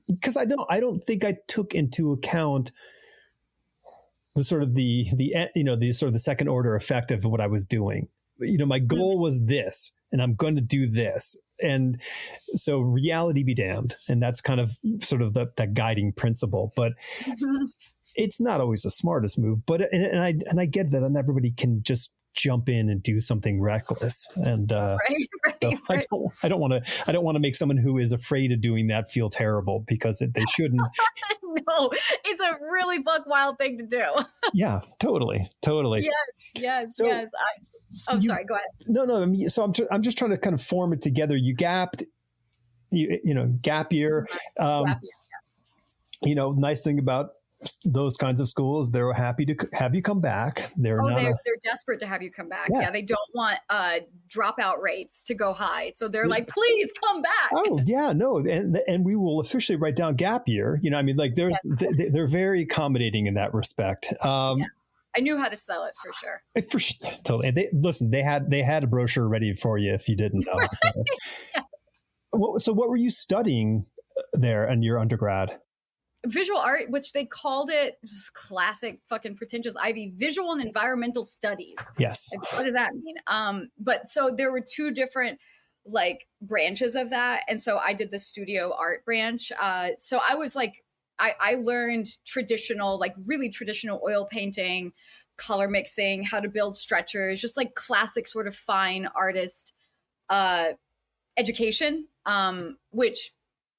S2: because I don't think I took into account the sort of the you know, the sort of the second order effect of what I was doing. You know, my goal was this, and I'm going to do this. And so reality be damned. And that's kind of sort of that guiding principle, but it's not always the smartest move, but, and I get that not everybody can just jump in and do something reckless. And,
S1: right.
S2: so I don't want to make someone who is afraid of doing that feel terrible, because they shouldn't.
S1: No, it's a really buck wild thing to do.
S2: Yeah, totally.
S1: Yes.
S2: So
S1: Sorry, go ahead.
S2: No. I mean, so I'm just trying to kind of form it together. You gapped, you know, gap year. You know, nice thing about those kinds of schools, they're happy to have you come back. They're
S1: desperate to have you come back.
S2: Yes.
S1: Yeah, they don't want dropout rates to go high, so they're like, please come back.
S2: Oh yeah, no, and we will officially write down gap year. You know, I mean, like they're very accommodating in that respect.
S1: Yeah. I knew how to sell it for sure.
S2: Totally. They had a brochure ready for you if you didn't know. So what were you studying there in your undergrad?
S1: Visual art, which they called it, just classic fucking pretentious Ivy, visual and environmental studies.
S2: Yes.
S1: Like, what does that mean? But so there were two different like branches of that. And so I did the studio art branch. So I was like, I learned traditional, like really traditional oil painting, color mixing, how to build stretchers, just like classic sort of fine artist education, which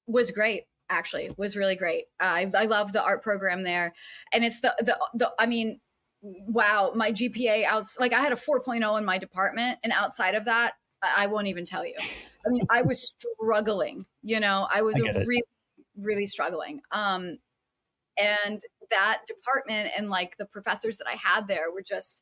S1: was great. Actually was really great. I love the art program there. And it's the I mean, wow, my GPA like I had a 4.0 in my department, and outside of that, I won't even tell you. I mean, I was struggling, you know, I was really struggling. And that department and like the professors that I had there were just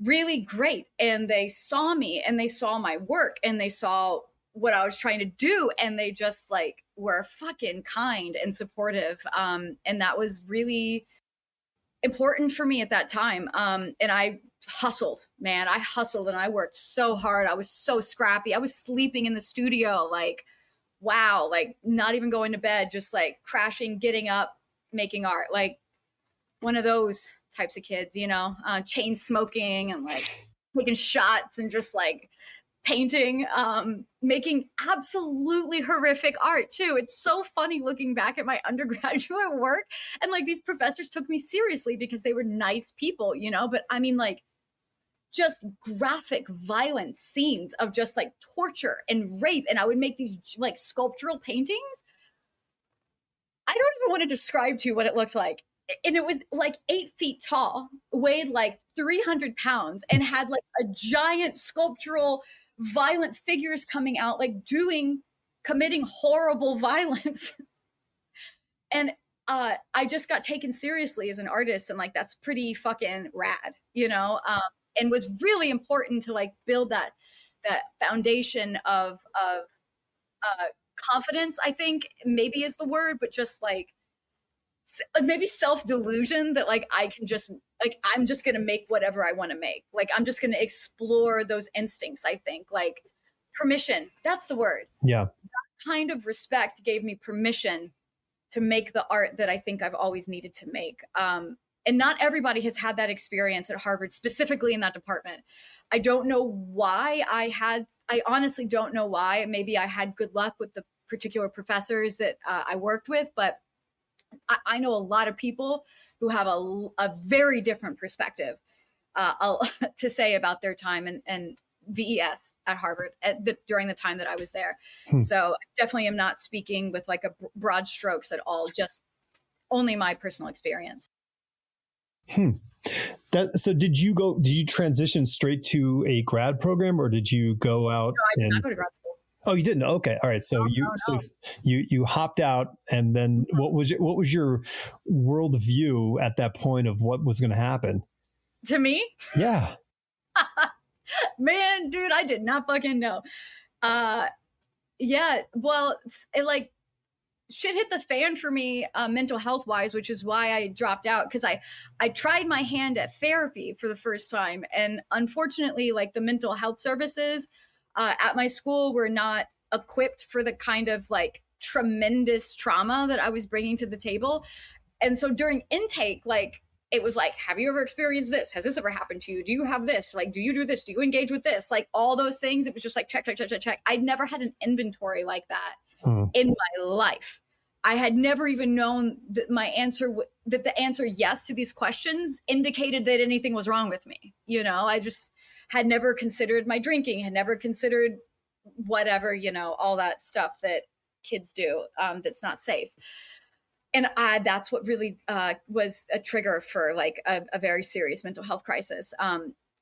S1: really great. And they saw me and they saw my work and they saw what I was trying to do. And they just like were fucking kind and supportive. And that was really important for me at that time. And I hustled, man. I hustled and I worked so hard. I was so scrappy. I was sleeping in the studio, like, wow, like not even going to bed, just like crashing, getting up, making art. Like one of those types of kids, you know, chain smoking and like taking shots and just like painting, making absolutely horrific art too. It's so funny looking back at my undergraduate work, and like these professors took me seriously because they were nice people, you know, but I mean like just graphic violent scenes of just like torture and rape, and I would make these like sculptural paintings. I don't even want to describe to you what it looked like. And it was like 8 feet tall, weighed like 300 pounds, and had like a giant sculptural violent figures coming out, like committing horrible violence. And I just got taken seriously as an artist, and like that's pretty fucking rad, you know. And was really important to like build that foundation of confidence, I think maybe is the word, but just like maybe self-delusion that like I can just like I'm just gonna make whatever I want to make. Like I'm just gonna explore those instincts. I think like permission, that's the word.
S2: Yeah.
S1: That kind of respect gave me permission to make the art that I think I've always needed to make. And not everybody has had that experience at Harvard, specifically in that department. I don't know why I honestly don't know why. Maybe I had good luck with the particular professors that I worked with, but I know a lot of people who have a very different perspective. to say about their time and VES at Harvard during the time that I was there.
S2: Hmm.
S1: So I definitely am not speaking with like a broad strokes at all, just only my personal experience.
S2: So did you transition straight to a grad program, or did you go out?
S1: No, I did not go to grad school.
S2: Oh, you didn't? Okay. All right. So
S1: No.
S2: you hopped out, and then what was your worldview at that point of what was going to happen?
S1: To me?
S2: Yeah.
S1: Man, dude, I did not fucking know. Yeah, well, it like shit hit the fan for me mental health wise, which is why I dropped out, because I tried my hand at therapy for the first time, and unfortunately like the mental health services at my school were not equipped for the kind of like tremendous trauma that I was bringing to the table. And so during intake, like it was like, have you ever experienced this? Has this ever happened to you? Do you have this? Like, do you do this? Do you engage with this? Like all those things. It was just like check. I'd never had an inventory like that in my life. I had never even known that that the answer yes to these questions indicated that anything was wrong with me. You know, I just had never considered my drinking, had never considered whatever, you know, all that stuff that kids do that's not safe. And that's what really was a trigger for like a very serious mental health crisis,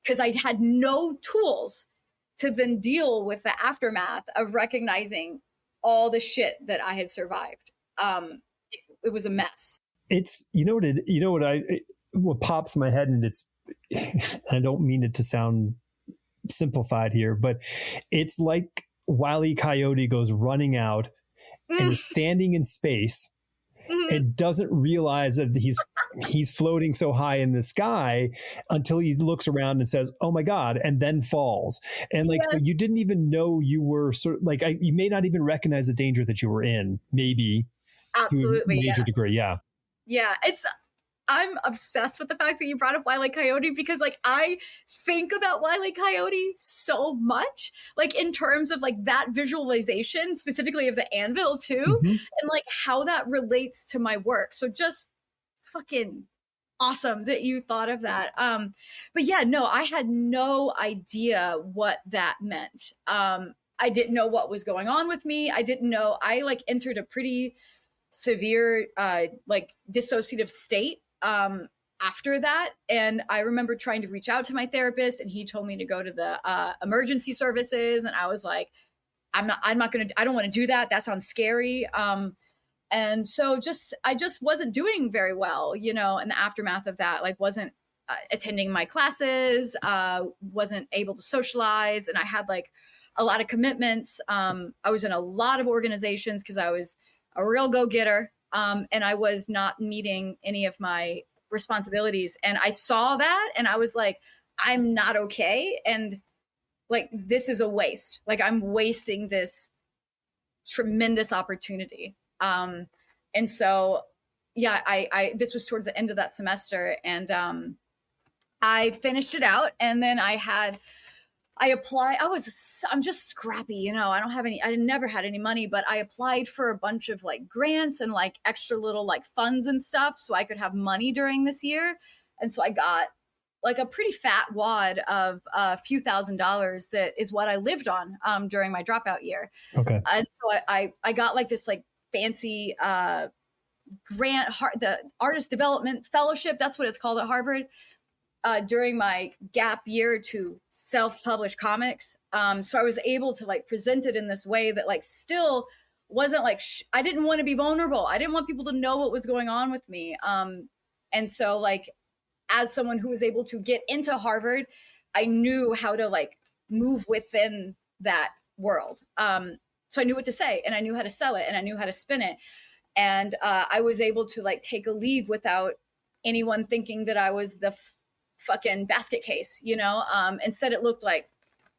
S1: because I had no tools to then deal with the aftermath of recognizing all the shit that I had survived. It was a mess.
S2: It's what pops in my head, and it's I don't mean it to sound simplified here, but it's like Wile E. Coyote goes running out and is standing in space and doesn't realize that he's floating so high in the sky until he looks around and says, "Oh my God," and then falls. And like, so you didn't even know you were sort of like, you may not even recognize the danger that you were in, maybe.
S1: Absolutely.
S2: To a major degree. Yeah.
S1: Yeah. I'm obsessed with the fact that you brought up Wile E. Coyote, because like I think about Wile E. Coyote so much, like in terms of like that visualization specifically of the anvil too, and like how that relates to my work. So just fucking awesome that you thought of that. But yeah, no, I had no idea what that meant. I didn't know what was going on with me. I didn't know. I like entered a pretty severe like dissociative state after that. And I remember trying to reach out to my therapist, and he told me to go to the emergency services. And I was like, I don't want to do that. That sounds scary. And so I just wasn't doing very well, you know, in the aftermath of that, like wasn't attending my classes, wasn't able to socialize. And I had like a lot of commitments. I was in a lot of organizations because I was a real go-getter. And I was not meeting any of my responsibilities. And I saw that and I was like, I'm not okay. And like, this is a waste. Like I'm wasting this tremendous opportunity. And so, yeah, this was towards the end of that semester, and I finished it out, and then I applied. I'm just scrappy, you know. I never had any money, but I applied for a bunch of like grants and like extra little like funds and stuff so I could have money during this year. And so I got like a pretty fat wad of a few $1,000s that is what I lived on during my dropout year.
S2: Okay.
S1: And so I got like this like fancy grant, the artist development fellowship. That's what it's called at Harvard. During my gap year to self-publish comics. So I was able to like present it in this way that like still wasn't like, I didn't want to be vulnerable. I didn't want people to know what was going on with me. And so like, as someone who was able to get into Harvard, I knew how to like move within that world. So I knew what to say, and I knew how to sell it, and I knew how to spin it. And I was able to like take a leave without anyone thinking that I was the fucking basket case, you know. Instead it looked like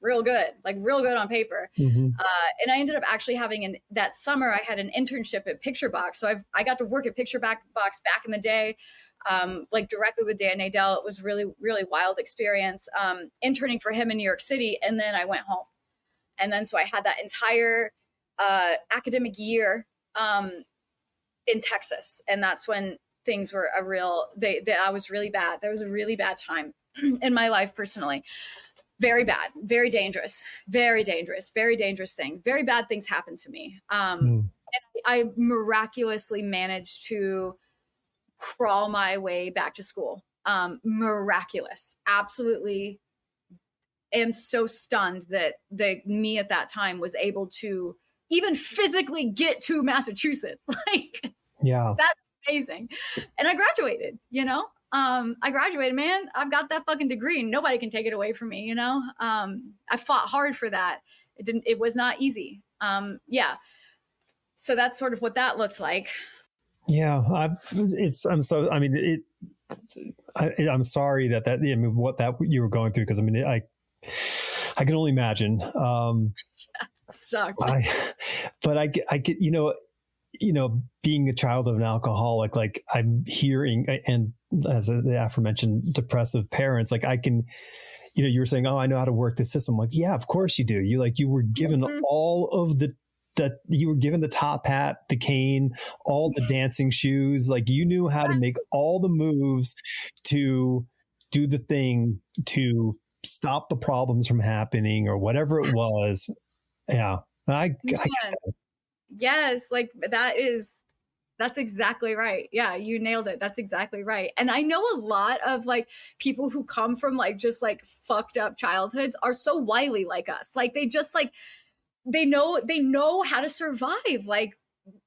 S1: real good on paper. And I ended up actually having that summer I had an internship at Picture Box. So I got to work at Picture Box back in the day, like directly with Dan Nadell. It was really, really wild experience, interning for him in New York City. And then I went home. And then so I had that entire academic year in Texas. And that's when things were I was really bad. There was a really bad time in my life personally. Very bad, very dangerous, very dangerous, very dangerous things. Very bad things happened to me.
S2: Mm.
S1: And I miraculously managed to crawl my way back to school. Miraculous. Absolutely am so stunned that the me at that time was able to even physically get to Massachusetts. Like,
S2: Yeah.
S1: that's amazing. And I graduated, you know? I graduated, man. I've got that fucking degree and nobody can take it away from me, you know? I fought hard for that. It was not easy. Yeah. So that's sort of what that looked like.
S2: Yeah. I'm sorry what that you were going through. Cause I mean, I can only imagine.
S1: Sucked.
S2: But I get, being a child of an alcoholic, like I'm hearing, and as the aforementioned depressive parents, like I can, you were saying, oh, I know how to work the system. Like, yeah, of course you do. You were given all of you were given the top hat, the cane, all the dancing shoes. Like you knew how to make all the moves to do the thing to stop the problems from happening or whatever it was. Yeah. I
S1: Yes, like that's exactly right. Yeah, you nailed it. That's exactly right. And I know a lot of like people who come from like just like fucked up childhoods are so wily like us. Like they just like they know how to survive. Like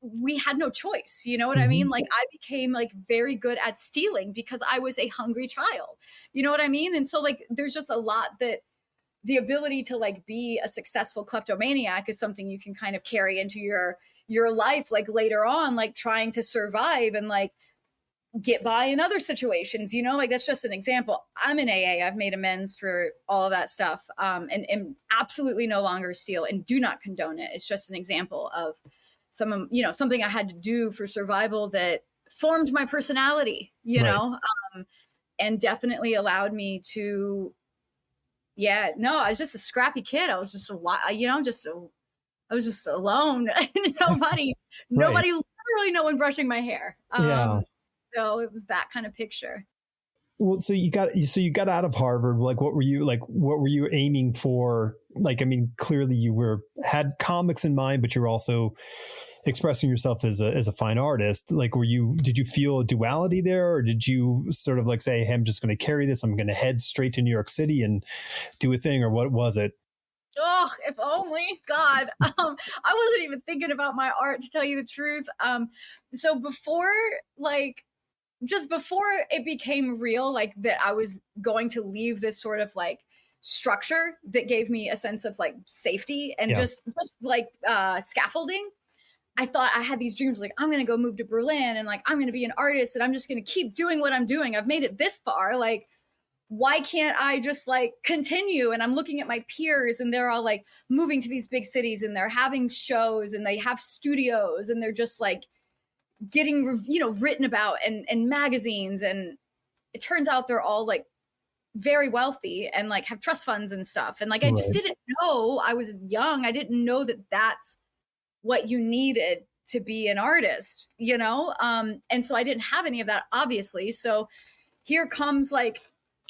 S1: we had no choice. You know what I mean? Like I became like very good at stealing because I was a hungry child. You know what I mean? And so like there's just a lot that the ability to like be a successful kleptomaniac is something you can kind of carry into your life like later on, like trying to survive and like get by in other situations, like that's just an example. I'm in AA. I've made amends for all of that stuff, and absolutely no longer steal and do not condone it. It's just an example of something I had to do for survival that formed my personality, and definitely allowed me to, yeah, no, I was just a scrappy kid. I was just a lot, I was just alone. nobody,
S2: Right.
S1: literally no one brushing my hair.
S2: Yeah.
S1: So it was that kind of picture.
S2: Well, so you got out of Harvard. Like, what were you aiming for? Like, I mean, clearly you had comics in mind, but you're also expressing yourself as a fine artist. Like, did you feel a duality there, or did you sort of like say, hey, I'm just going to carry this. I'm going to head straight to New York City and do a thing, or what was it?
S1: Oh, if only, God. I wasn't even thinking about my art, to tell you the truth. So just before it became real, like that I was going to leave this sort of like structure that gave me a sense of like safety and just like scaffolding. I thought I had these dreams like I'm going to go move to Berlin and like I'm going to be an artist and I'm just going to keep doing what I'm doing. I've made it this far. Like, why can't I just like continue? And I'm looking at my peers and they're all like moving to these big cities and they're having shows and they have studios and they're just like getting written about and magazines, and it turns out they're all like very wealthy and like have trust funds and stuff, and like I just didn't know. I was young. I didn't know that that's what you needed to be an artist, and so I didn't have any of that, obviously. So here comes like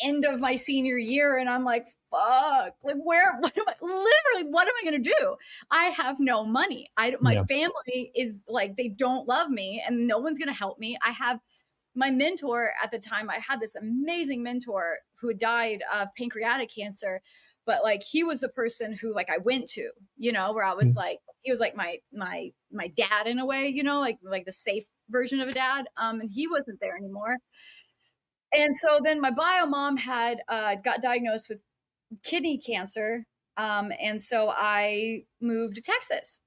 S1: end of my senior year and I'm like, fuck, like what am I going to do? I have no money. My family is like, they don't love me and no one's going to help me. I have my mentor at the time. I had this amazing mentor who had died of pancreatic cancer, but like he was the person who like I went to, where I was like, he was like my dad in a way, like the safe version of a dad. And he wasn't there anymore. And so then my bio mom had got diagnosed with kidney cancer. And so I moved to Texas.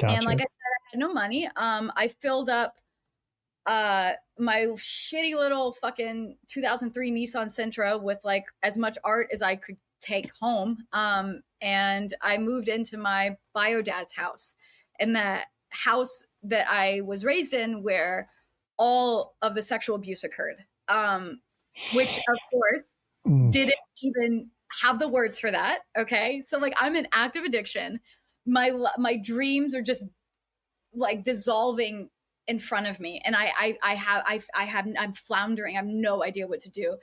S1: Gotcha. And like I said, I had no money. I filled up my shitty little fucking 2003 Nissan Sentra with like as much art as I could take home. And I moved into my bio dad's house, and that house that I was raised in where all of the sexual abuse occurred. Which of course didn't even have the words for that. Okay. So like I'm in active addiction. My dreams are just like dissolving in front of me. And I'm floundering. I have no idea what to do.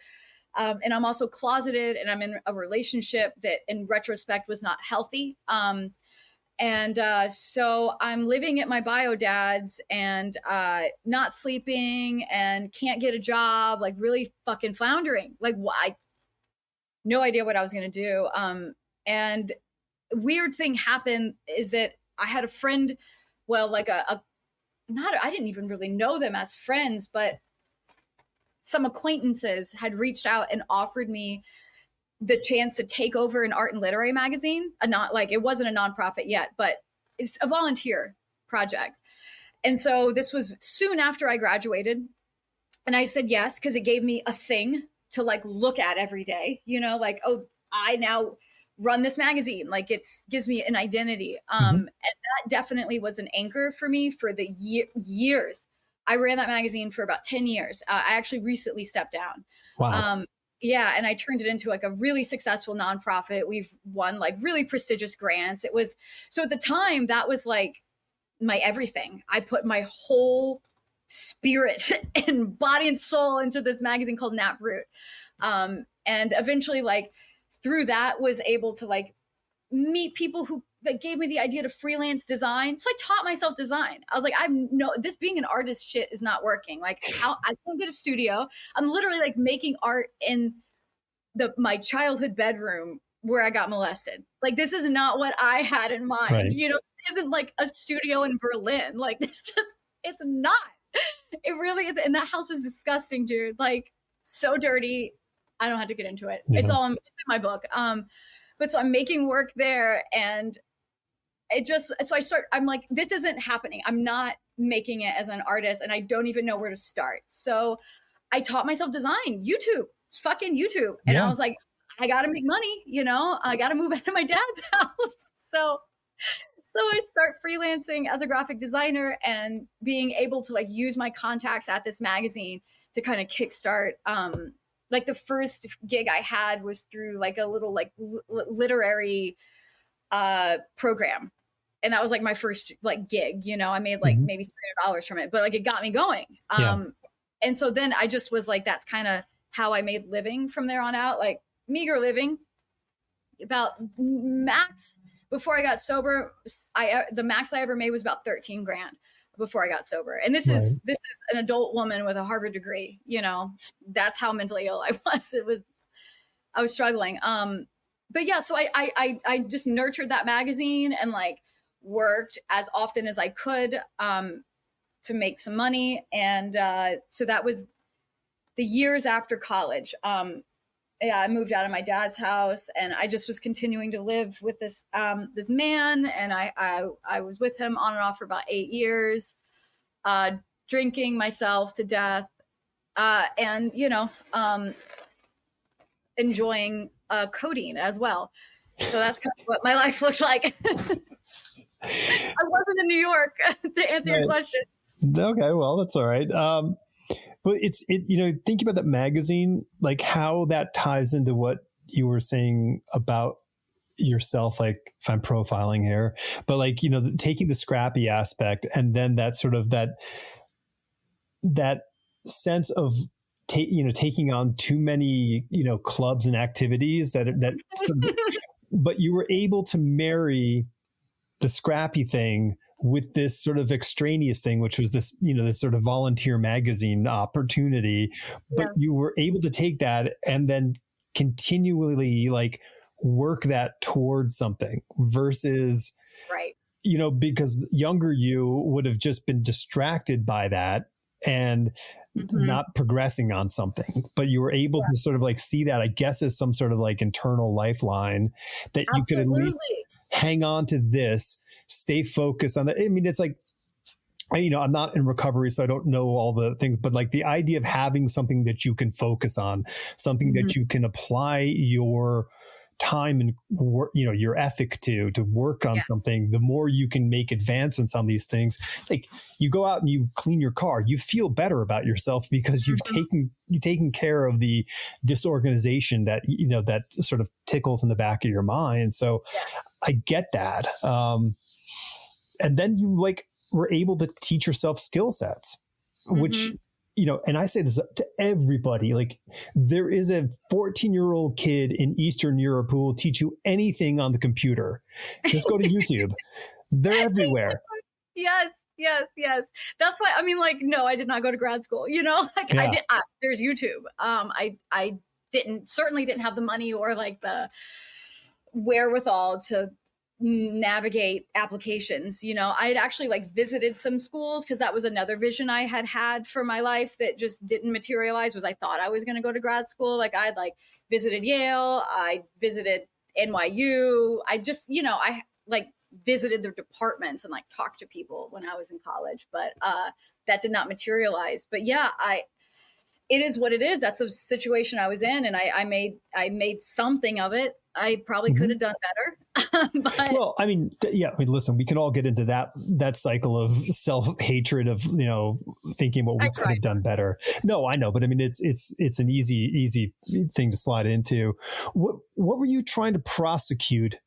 S1: And I'm also closeted, and I'm in a relationship that in retrospect was not healthy. So I'm living at my bio dad's and not sleeping and can't get a job, like really fucking floundering. Like, why? No idea what I was going to do. And weird thing happened is that I had a friend, well, like not, I didn't even really know them as friends, but some acquaintances had reached out and offered me the chance to take over an art and literary magazine. Not like it wasn't a nonprofit yet, but it's a volunteer project. And so this was soon after I graduated. And I said yes, because it gave me a thing to like look at every day, you know, like, oh, I now run this magazine. Like gives me an identity. And that definitely was an anchor for me for the years. I ran that magazine for about 10 years. I actually recently stepped down.
S2: Wow.
S1: Yeah. And I turned it into like a really successful nonprofit. We've won like really prestigious grants. It was, so at the time that was like my everything. I put my whole spirit and body and soul into this magazine called Naproot. And eventually like through that was able to like meet people who that gave me the idea to freelance design. So I taught myself design. I was like, this being an artist shit is not working. Like how I can't get a studio. I'm literally like making art in my childhood bedroom where I got molested. Like this is not what I had in mind.
S2: Right.
S1: You know, it isn't like a studio in Berlin. Like it's not. It really is. And that house was disgusting, dude. Like so dirty. I don't have to get into it.
S2: Yeah.
S1: It's in my book. But so I'm making work there, and I'm like, this isn't happening. I'm not making it as an artist, and I don't even know where to start. So I taught myself design, YouTube, fucking YouTube. And I was like, I got to make money, you know, I got to move out of my dad's house. So I start freelancing as a graphic designer and being able to like use my contacts at this magazine to kind of kickstart. Like the first gig I had was through like a little like literary program. And that was like my first like gig, you know, I made like maybe $300 from it, but like it got me going. And so then I just was like, that's kind of how I made living from there on out, like meager living. About max before I got sober, the max I ever made was about 13 grand before I got sober. And this is an adult woman with a Harvard degree, you know, that's how mentally ill I was. I was struggling. But yeah, so I just nurtured that magazine and like worked as often as I could to make some money. And so that was the years after college. Yeah, I moved out of my dad's house, and I just was continuing to live with this this man, and I was with him on and off for about 8 years, drinking myself to death, and you know, enjoying codeine as well. So that's kind of what my life looked like. I wasn't in New York to answer your question.
S2: Okay, well, that's all right. But you know, thinking about that magazine, like how that ties into what you were saying about yourself, like if I'm profiling here, but like, you know, taking the scrappy aspect and then that sort of that sense of taking on too many, you know, clubs and activities that sort of, but you were able to marry the scrappy thing with this sort of extraneous thing, which was this, you know, this sort of volunteer magazine opportunity, but you were able to take that and then continually like work that towards something versus, you know, because younger you would have just been distracted by that and not progressing on something, but you were able to sort of like see that, I guess, as some sort of like internal lifeline that you could at least hang on to this, stay focused on that. I mean, it's like, you know, I'm not in recovery, so I don't know all the things, but like the idea of having something that you can focus on, something that you can apply your time and work, you know, your ethic to work on something, the more you can make advancements on these things. Like you go out and you clean your car, you feel better about yourself because you've taken care of the disorganization that, you know, that sort of tickles in the back of your mind. So I get that. And then you like were able to teach yourself skill sets, which and I say this to everybody, like there is a 14-year-old kid in Eastern Europe who will teach you anything on the computer. Just go to YouTube. They're everywhere.
S1: Yes, yes, yes. That's why, I mean, like, no, I did not go to grad school, like
S2: Yeah.
S1: there's YouTube. I certainly didn't have the money or like the wherewithal to navigate applications. I had actually like visited some schools because that was another vision I had for my life that just didn't materialize. Was I thought I was going to go to grad school. Like I'd like visited Yale, I visited NYU. I just, I like visited the departments and like talked to people when I was in college, but that did not materialize. But yeah, it is what it is. That's the situation I was in, and I made something of it. I probably could have done better. But
S2: well, I mean, listen, we can all get into that cycle of self-hatred of, thinking what we could have done better. No, I know, but I mean, it's an easy thing to slide into. What were you trying to prosecute,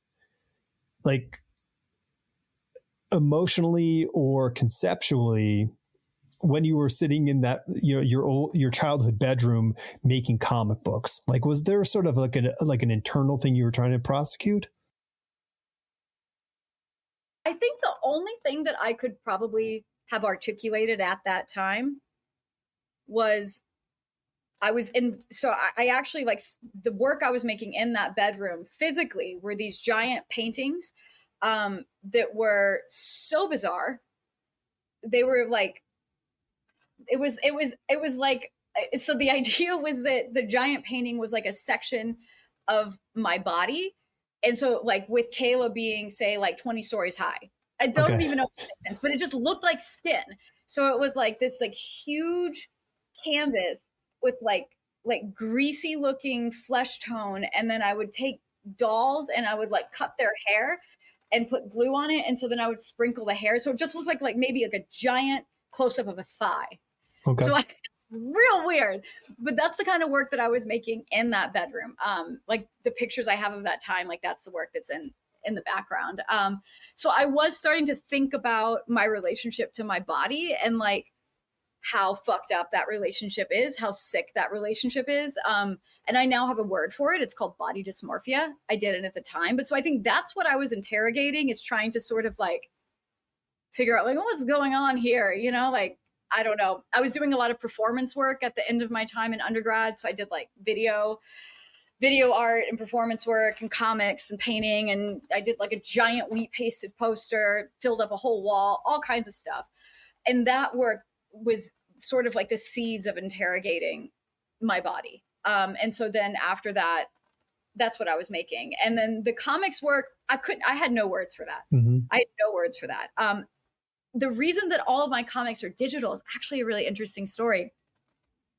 S2: like emotionally or conceptually, when you were sitting in that your childhood bedroom making comic books? Like, was there sort of like an internal thing you were trying to prosecute?
S1: I think the only thing that I could probably have articulated at that time was I actually, like, the work I was making in that bedroom physically were these giant paintings that were so bizarre. They were like, it was like, so the idea was that the giant painting was like a section of my body. And so like with Kayla being, say, like 20 stories high, I don't even know what it is, but it just looked like skin. So it was like this like huge canvas with like greasy looking flesh tone. And then I would take dolls and I would like cut their hair and put glue on it. And so then I would sprinkle the hair. So it just looked like maybe like a giant close up of a thigh.
S2: Okay.
S1: So it's real weird, but that's the kind of work that I was making in that bedroom. Like the pictures I have of that time, like that's the work that's in the background. So I was starting to think about my relationship to my body and like how fucked up that relationship is, how sick that relationship is. And I now have a word for it. It's called body dysmorphia. I didn't at the time, but so I think that's what I was interrogating, is trying to sort of like figure out like what's going on here, like, I don't know. I was doing a lot of performance work at the end of my time in undergrad. So I did like video art and performance work and comics and painting. And I did like a giant wheat pasted poster, filled up a whole wall, all kinds of stuff. And that work was sort of like the seeds of interrogating my body. And so then after that, that's what I was making. And then the comics work, I had no words for that.
S2: Mm-hmm.
S1: I had no words for that. The reason that all of my comics are digital is actually a really interesting story.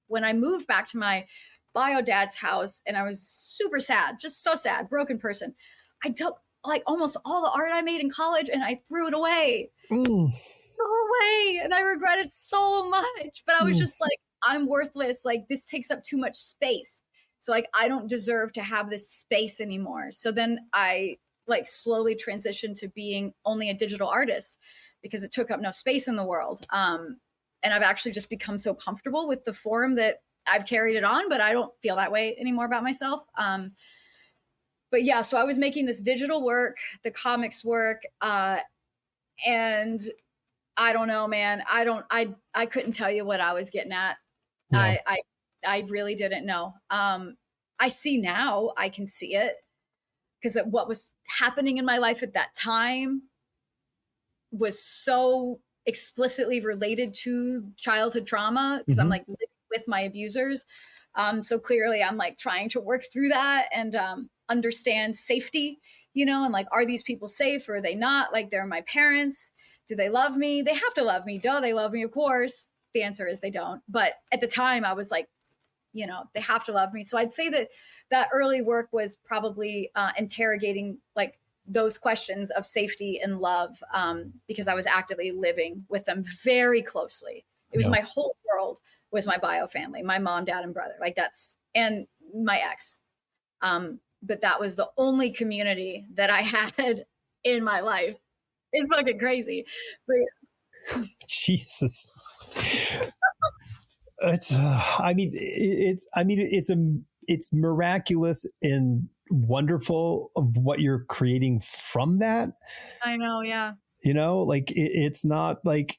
S1: When I moved back to my bio dad's house and I was super sad, just so sad, broken person, I took like almost all the art I made in college and I threw it away. Away. And I regret it so much. But I was just like, I'm worthless. Like this takes up too much space. So like, I don't deserve to have this space anymore. So then I like slowly transitioned to being only a digital artist, because it took up no space in the world. And I've actually just become so comfortable with the form that I've carried it on, but I don't feel that way anymore about myself. But yeah, so I was making this digital work, the comics work, and I don't know, man. I couldn't tell you what I was getting at. Yeah. I really didn't know. I see now, I can see it, because what was happening in my life at that time was so explicitly related to childhood trauma, because I'm like living with my abusers. So clearly I'm like trying to work through that and understand safety, and like, are these people safe or are they not? Like, they're my parents. Do they love me? They have to love me. Duh, they love me, of course. The answer is they don't. But at the time I was like, they have to love me. So I'd say that early work was probably interrogating like those questions of safety and love, because I was actively living with them very closely. It was my whole world was my bio family, my mom, dad, and brother. Like and my ex. But that was the only community that I had in my life. It's fucking crazy. But
S2: Jesus. It's it's miraculous and wonderful of what you're creating from that.
S1: I know, yeah.
S2: Like it's not like,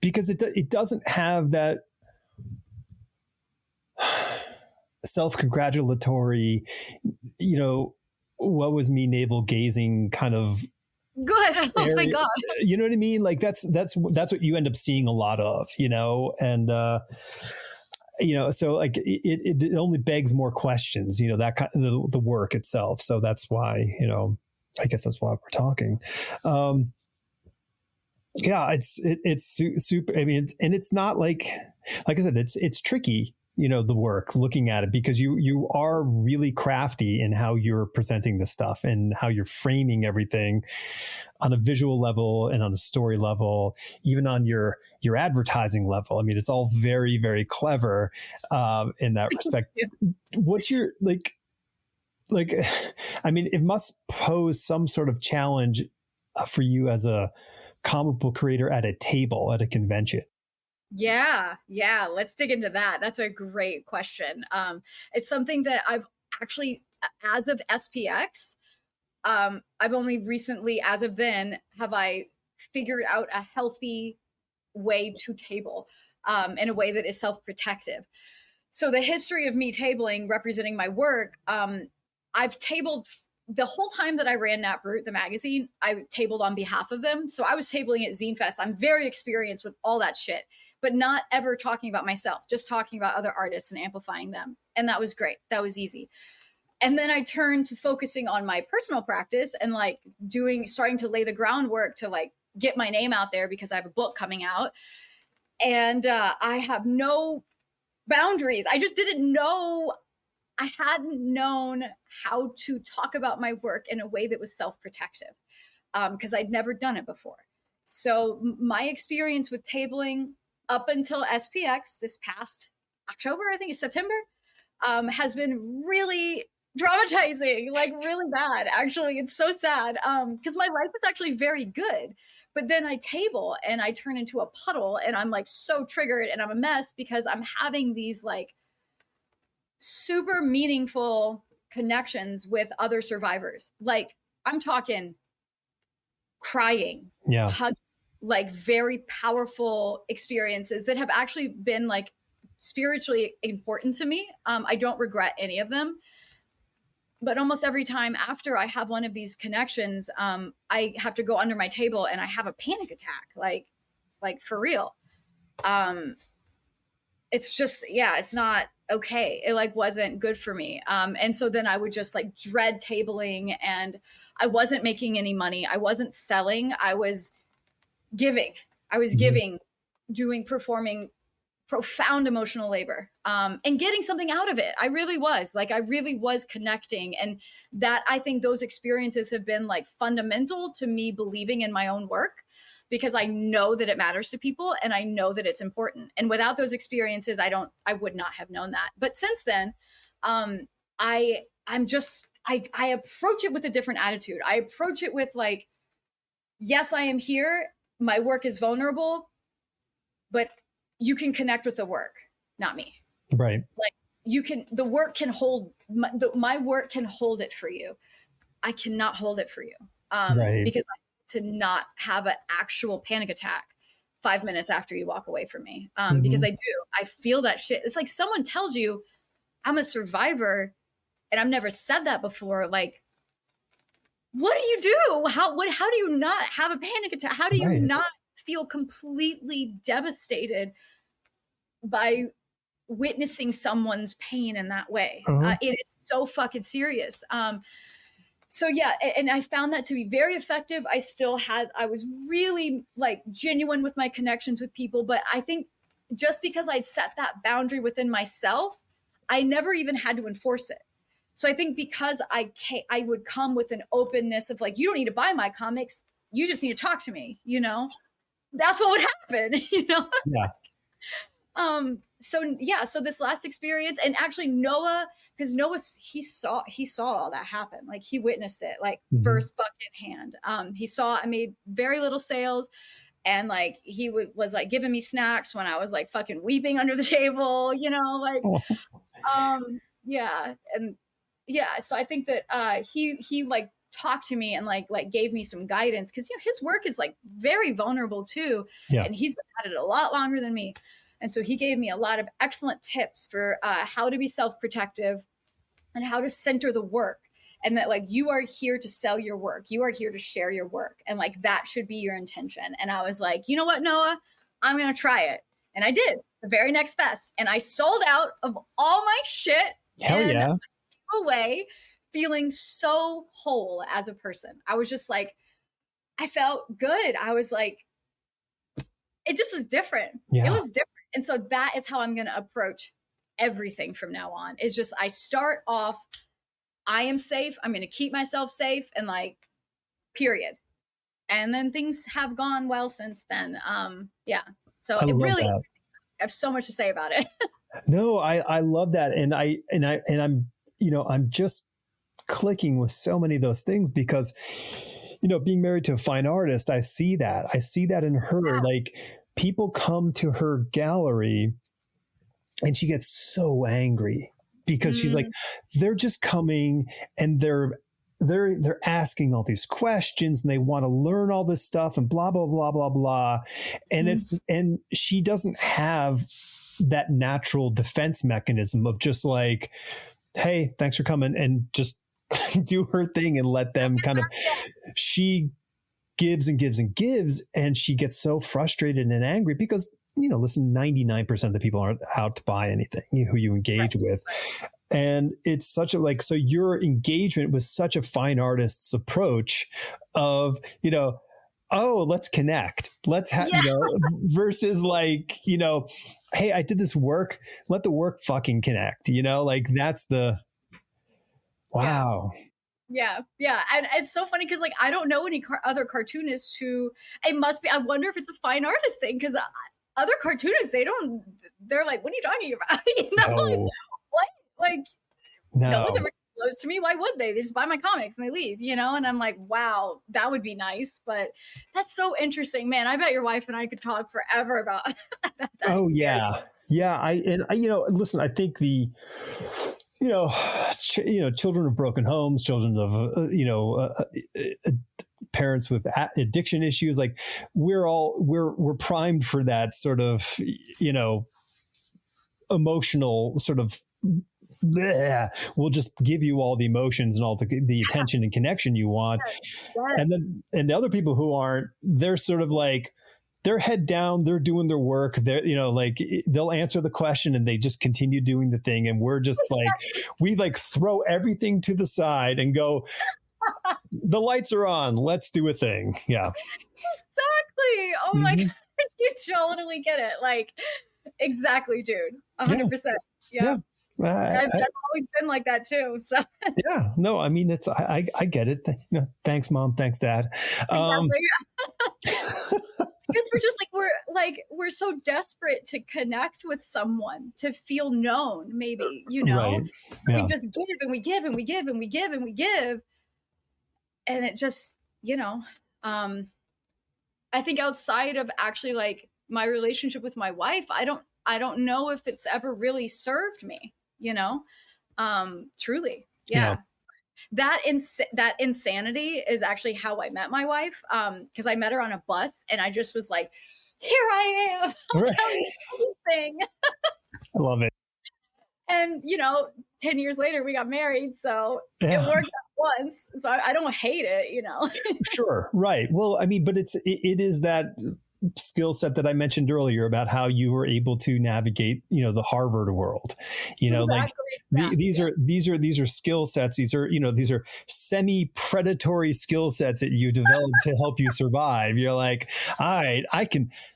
S2: because it doesn't have that self-congratulatory, what was me navel gazing kind of
S1: Good. Oh my
S2: area.
S1: God.
S2: You know what I mean? Like that's what you end up seeing a lot of, and so like it only begs more questions, that kind of the work itself. So that's why, I guess that's why we're talking. Yeah, it's super. I mean, and it's not like I said, it's tricky, the work, looking at it, because you are really crafty in how you're presenting the stuff and how you're framing everything on a visual level and on a story level, even on your advertising level. I mean, it's all very, very clever in that respect. What's your like? I mean, it must pose some sort of challenge for you as a comic book creator at a table at a convention.
S1: Yeah, yeah. Let's dig into that. That's a great question. It's something that I've actually, as of SPX, I've only recently, as of then, have I figured out a healthy way to table in a way that is self-protective. So the history of me tabling, representing my work, I've tabled the whole time that I ran Nat Brute, the magazine. I tabled on behalf of them. So I was tabling at Zine Fest. I'm very experienced with all that shit, but not ever talking about myself, just talking about other artists and amplifying them. And that was great. That was easy. And then I turned to focusing on my personal practice and like starting to lay the groundwork to like get my name out there, because I have a book coming out, and I have no boundaries. I just didn't know, I hadn't known how to talk about my work in a way that was self-protective, because I'd never done it before. So my experience with tabling up until SPX this past October, I think it's September, has been really traumatizing, like really bad. Actually, it's so sad, because my life is actually very good. But then I table and I turn into a puddle, and I'm like so triggered and I'm a mess because I'm having these like super meaningful connections with other survivors. Like I'm talking crying,
S2: Yeah.
S1: hug, like very powerful experiences that have actually been like spiritually important to me. I don't regret any of them. But almost every time after I have one of these connections, I have to go under my table and I have a panic attack, like for real. It's just, yeah, it's not okay. It like wasn't good for me. And so then I would just like dread tabling, and I wasn't making any money. I wasn't selling. I was giving. I was giving, performing profound emotional labor, and getting something out of it. I really was connecting. And that, I think those experiences have been like fundamental to me believing in my own work, because I know that it matters to people and I know that it's important. And without those experiences, I would not have known that. But since then, I'm just, I approach it with a different attitude. I approach it with like, yes, I am here. My work is vulnerable, but you can connect with the work, not me.
S2: Right.
S1: Like the work can hold, my work can hold it for you. I cannot hold it for you,
S2: Right.
S1: because I need to not have an actual panic attack 5 minutes after you walk away from me. Because I feel that shit. It's like someone tells you I'm a survivor and I've never said that before. Like, what do you do? How do you not have a panic attack? How do you not feel completely devastated by witnessing someone's pain in that way? It is so fucking serious. So yeah, and I found that to be very effective. I was really like genuine with my connections with people, but I think just because I'd set that boundary within myself, I never even had to enforce it. So I think because I would come with an openness of like, you don't need to buy my comics, you just need to talk to me, that's what would happen,
S2: Yeah.
S1: So this last experience, and actually Noah, because Noah, he saw all that happen. Like he witnessed it, like first fucking hand. He saw I made very little sales, And like was like giving me snacks when I was like fucking weeping under the table, you know, like yeah. And yeah, so I think that he like talked to me and like gave me some guidance, because you know his work is like very vulnerable too,
S2: Yeah.
S1: and he's been at it a lot longer than me. And so he gave me a lot of excellent tips for how to be self-protective and how to center the work, and that like you are here to sell your work, you are here to share your work, and like that should be your intention. And I was like, you know what, Noah, I'm gonna try it. And I did the very next fest, and I sold out of all my shit.
S2: Hell
S1: And
S2: yeah.
S1: away feeling so whole as a person. I was just like, I felt good. I was like, it just was different.
S2: Yeah.
S1: It was different. And so that is how I'm going to approach everything from now on. Is just, I start off, I am safe. I'm going to keep myself safe, and like, period. And then things have gone well since then. Yeah. So
S2: I
S1: it
S2: love
S1: really,
S2: that.
S1: I have so much to say about it.
S2: No, I love that. And I'm, you know, I'm just clicking with so many of those things because, you know, being married to a fine artist, I see that in her.
S1: Yeah.
S2: Like, people come to her gallery and she gets so angry because she's like, they're just coming and they're asking all these questions and they want to learn all this stuff and blah blah blah blah blah. And and she doesn't have that natural defense mechanism of just like, hey, thanks for coming, and just do her thing and let them kind of, she gives and gives and gives, and she gets so frustrated and angry because, you know, listen, 99% of the people aren't out to buy anything, you know, who you engage with. And it's such a, like, so your engagement was such a fine artist's approach of, you know, oh, let's connect. Let's have, you know, versus like, you know, hey, I did this work. Let the work fucking connect, you know, like that's the, wow.
S1: Yeah. And it's so funny because like I don't know any other cartoonists who, it must be, I wonder if it's a fine artist thing, because other cartoonists, they're like, what are you talking about? You know,
S2: No.
S1: like, what? Like, no one's
S2: No.
S1: ever close to me. Why would they? They just buy my comics and they leave, you know? And I'm like, wow, that would be nice. But that's so interesting, man. I bet your wife and I could talk forever about that.
S2: Oh yeah. Yeah. You know, listen, I think the, you know, children of broken homes, children of, parents with addiction issues, like we're primed for that sort of, you know, emotional sort of, bleh. We'll just give you all the emotions and all the attention and connection you want. And the other people who aren't, they're sort of like, they're head down, they're doing their work. They're, you know, like they'll answer the question and they just continue doing the thing. And we're just like, we like throw everything to the side and go, the lights are on, let's do a thing. Yeah.
S1: Exactly. Oh my God. You totally get it. Like, exactly, dude. 100%. Yeah. I've always been like that too. So
S2: yeah, no, I mean, it's, I get it. You know, thanks mom. Thanks dad.
S1: Because we're just like, we're so desperate to connect with someone, to feel known, maybe, you know,
S2: right. Yeah.
S1: we just give and we give and we give and we give and we give. And it just, you know, I think outside of actually like my relationship with my wife, I don't know if it's ever really served me, you know, truly. Yeah. That insanity is actually how I met my wife. Cause I met her on a bus and I just was like, here I am. I'll tell you everything.
S2: I love it.
S1: And, you know, 10 years later, we got married. So it worked out once. So I don't hate it, you know?
S2: Sure. Right. Well, I mean, but it is that skill set that I mentioned earlier about how you were able to navigate, you know, the Harvard world, you know, like these are skill sets. These are, you know, these are semi-predatory skill sets that you develop to help you survive. You're like, all right,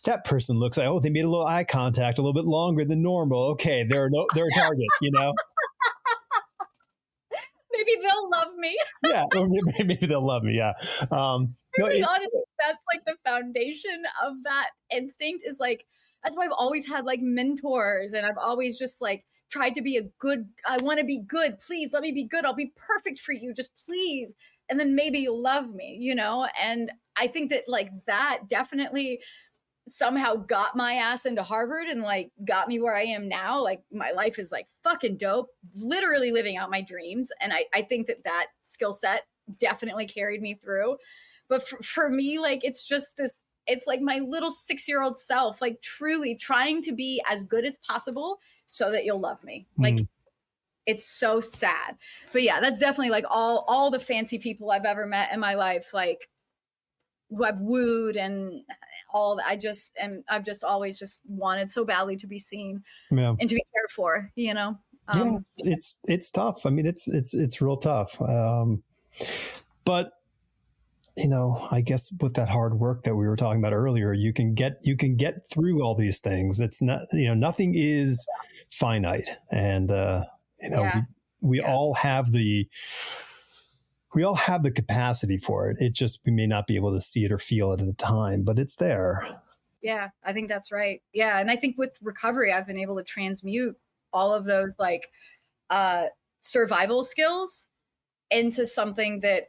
S2: that person looks like, oh, they made a little eye contact a little bit longer than normal. Okay. They're a target, you know?
S1: Maybe they'll love me.
S2: Yeah. Or maybe they'll love me. Yeah.
S1: Honestly, that's like the foundation of that instinct, is like, that's why I've always had like mentors, and I've always just like tried to be I want to be good. Please let me be good. I'll be perfect for you. Just please. and then maybe you'll love me, you know? And I think that like that definitely somehow got my ass into Harvard and like got me where I am now. Like my life is like fucking dope, literally living out my dreams. And I think that that skill set definitely carried me through. But for me, like it's just this, it's like my little 6-year-old self, like truly trying to be as good as possible so that you'll love me. Like it's so sad. But yeah, that's definitely like all the fancy people I've ever met in my life, like who I've wooed and all that. I've just always just wanted so badly to be seen and to be cared for, you know?
S2: It's tough. I mean, it's real tough. But you know, I guess with that hard work that we were talking about earlier, you can get through all these things. It's not, you know, nothing is finite. And, you know, we all have the capacity for it. It just, we may not be able to see it or feel it at the time, but it's there.
S1: Yeah, I think that's right. Yeah. And I think with recovery, I've been able to transmute all of those like survival skills into something that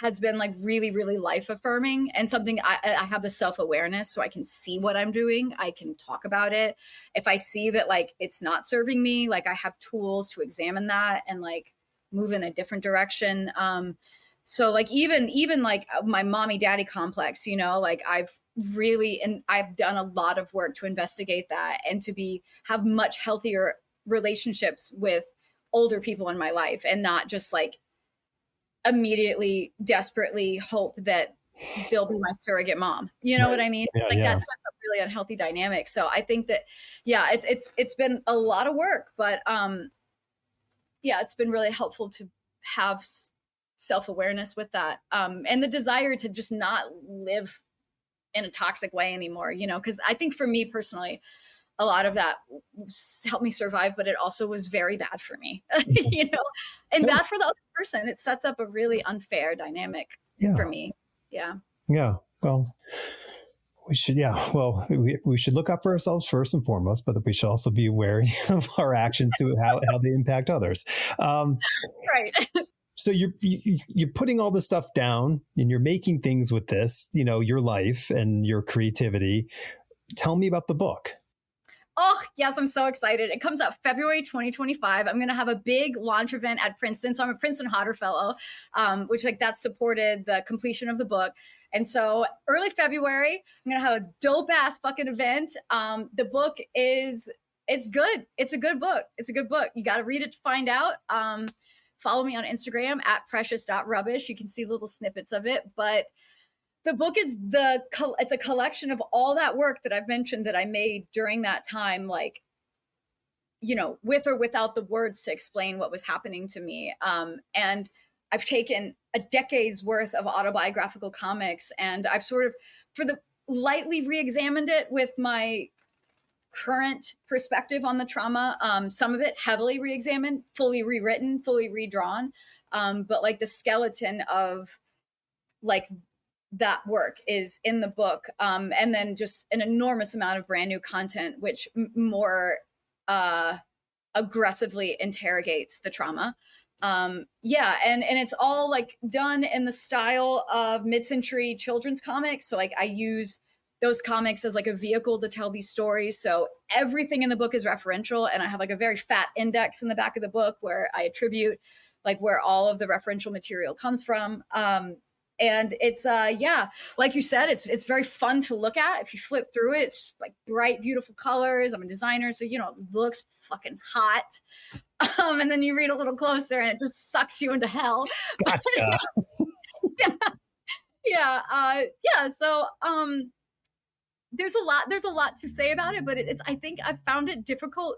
S1: has been like really, really life affirming, and something I have the self-awareness so I can see what I'm doing. I can talk about it. If I see that like it's not serving me, like I have tools to examine that and like move in a different direction. So like even like my mommy daddy complex, you know, like I've done a lot of work to investigate that and to have much healthier relationships with older people in my life, and not just like immediately desperately hope that they'll be my surrogate mom. You know what I mean?
S2: Yeah,
S1: like that's a really unhealthy dynamic. So I think that, yeah, it's been a lot of work, but yeah, it's been really helpful to have self-awareness with that. And the desire to just not live in a toxic way anymore, you know, because I think for me personally, a lot of that helped me survive, but it also was very bad for me, you know, and bad for the other person. It sets up a really unfair dynamic for me. Yeah.
S2: Yeah. Well, we should, we should look out for ourselves first and foremost, but we should also be wary of our actions to how they impact others.
S1: Right.
S2: So you're putting all this stuff down and you're making things with this, you know, your life and your creativity. Tell me about the book.
S1: Oh, yes, I'm so excited. It comes out February 2025. I'm going to have a big launch event at Princeton. So I'm a Princeton Hodder Fellow, which like that supported the completion of the book. And so early February, I'm going to have a dope ass fucking event. The book it's good. It's a good book. It's a good book. You got to read it to find out. Follow me on Instagram at precious.rubbish. You can see little snippets of it, but the book is it's a collection of all that work that I've mentioned that I made during that time, like, you know, with or without the words to explain what was happening to me. And I've taken a decade's worth of autobiographical comics, and I've sort of lightly re-examined it with my current perspective on the trauma. Some of it heavily re-examined, fully rewritten, fully redrawn. But like the skeleton of like that work is in the book, and then just an enormous amount of brand new content which more aggressively interrogates the trauma. And it's all like done in the style of mid-century children's comics, so like I use those comics as like a vehicle to tell these stories. So everything in the book is referential, and I have like a very fat index in the back of the book where I attribute like where all of the referential material comes from. And it's like you said, it's very fun to look at. If you flip through it, it's like bright, beautiful colors. I'm a designer, so you know it looks fucking hot. And then you read a little closer, and it just sucks you into hell.
S2: Gotcha.
S1: So there's a lot to say about it, but I think I've found it difficult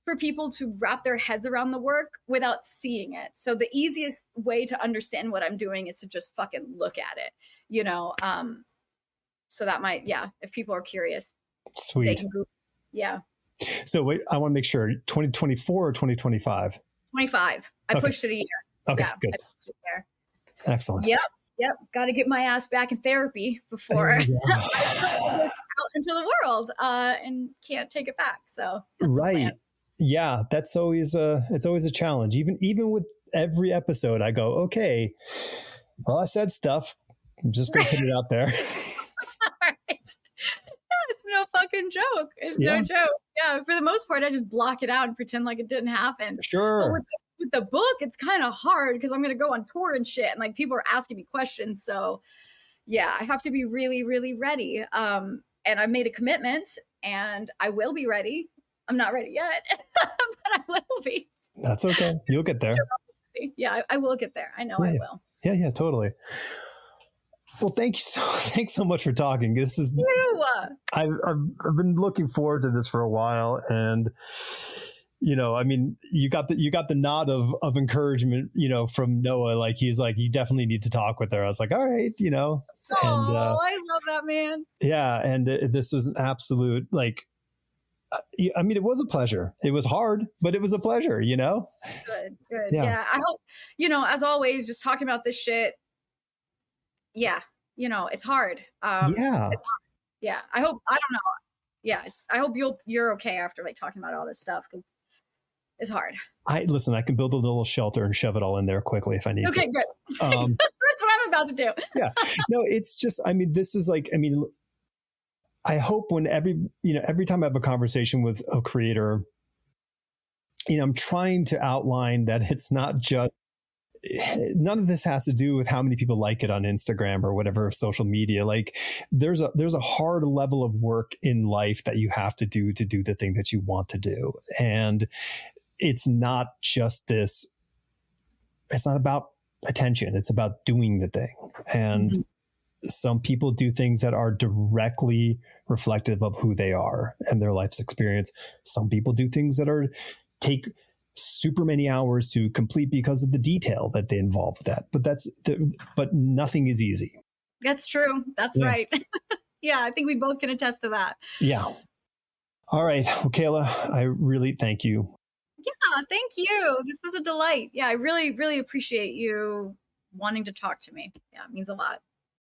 S1: for people to wrap their heads around the work without seeing it. So the easiest way to understand what I'm doing is to just fucking look at it, you know? So that might, if people are curious.
S2: Sweet.
S1: They can Google. Yeah.
S2: So wait, I want to make sure 2024 or 2025?
S1: 25. I pushed it a year.
S2: Okay,
S1: yeah,
S2: good.
S1: I pushed it there.
S2: Excellent.
S1: Yep. Got to get my ass back in therapy before I put this out into the world and can't take it back. So
S2: right. Yeah, it's always a challenge. Even with every episode, I go, okay, Well, I said stuff. I'm just going to put it out there.
S1: Right. It's no fucking joke. It's no
S2: Yeah,
S1: joke. Yeah, for the most part, I just block it out and pretend like it didn't happen. But
S2: sure.
S1: with the book, it's kind of hard because I'm going to go on tour and shit, and like people are asking me questions. So yeah, I have to be really, really ready. And I made a commitment, and I will be ready. I'm not ready yet, but I will be.
S2: That's okay. You'll get there.
S1: Yeah, I will get there. I know
S2: Yeah,
S1: I
S2: yeah.
S1: will.
S2: Yeah, totally. Well, thanks so much for talking. This is
S1: You.
S2: I've been looking forward to this for a while, and I mean, you got the nod of encouragement, from Noah. Like he's like, you definitely need to talk with her. I was like, all right, and
S1: Oh, I love that, man.
S2: yeah, and this was an absolute like. I mean, it was a pleasure. It was hard, but it was a pleasure.
S1: Good, good.
S2: Yeah,
S1: Yeah, I hope, as always, just talking about this shit. Yeah, it's hard.
S2: yeah.
S1: Yeah, I hope, I don't know. Yeah, I hope you're okay after like talking about all this stuff because it's hard.
S2: I can build a little shelter and shove it all in there quickly if I need to.
S1: Okay, good. That's what I'm about to do.
S2: Yeah, no, it's just. I mean, this is like. I mean, I hope when every time I have a conversation with a creator, I'm trying to outline that it's not just. None of this has to do with how many people like it on Instagram or whatever social media. Like there's a hard level of work in life that you have to do the thing that you want to do. And it's not just this, it's not about attention. It's about doing the thing. And some people do things that are directly reflective of who they are and their life's experience. Some people do things that take super many hours to complete because of the detail that they involve with that. But nothing is easy.
S1: That's true. That's right. Yeah, I think we both can attest to that.
S2: Yeah. All right. Well, Kayla, I really thank you.
S1: Yeah, thank you. This was a delight. Yeah, I really, really appreciate you wanting to talk to me. Yeah, it means a lot.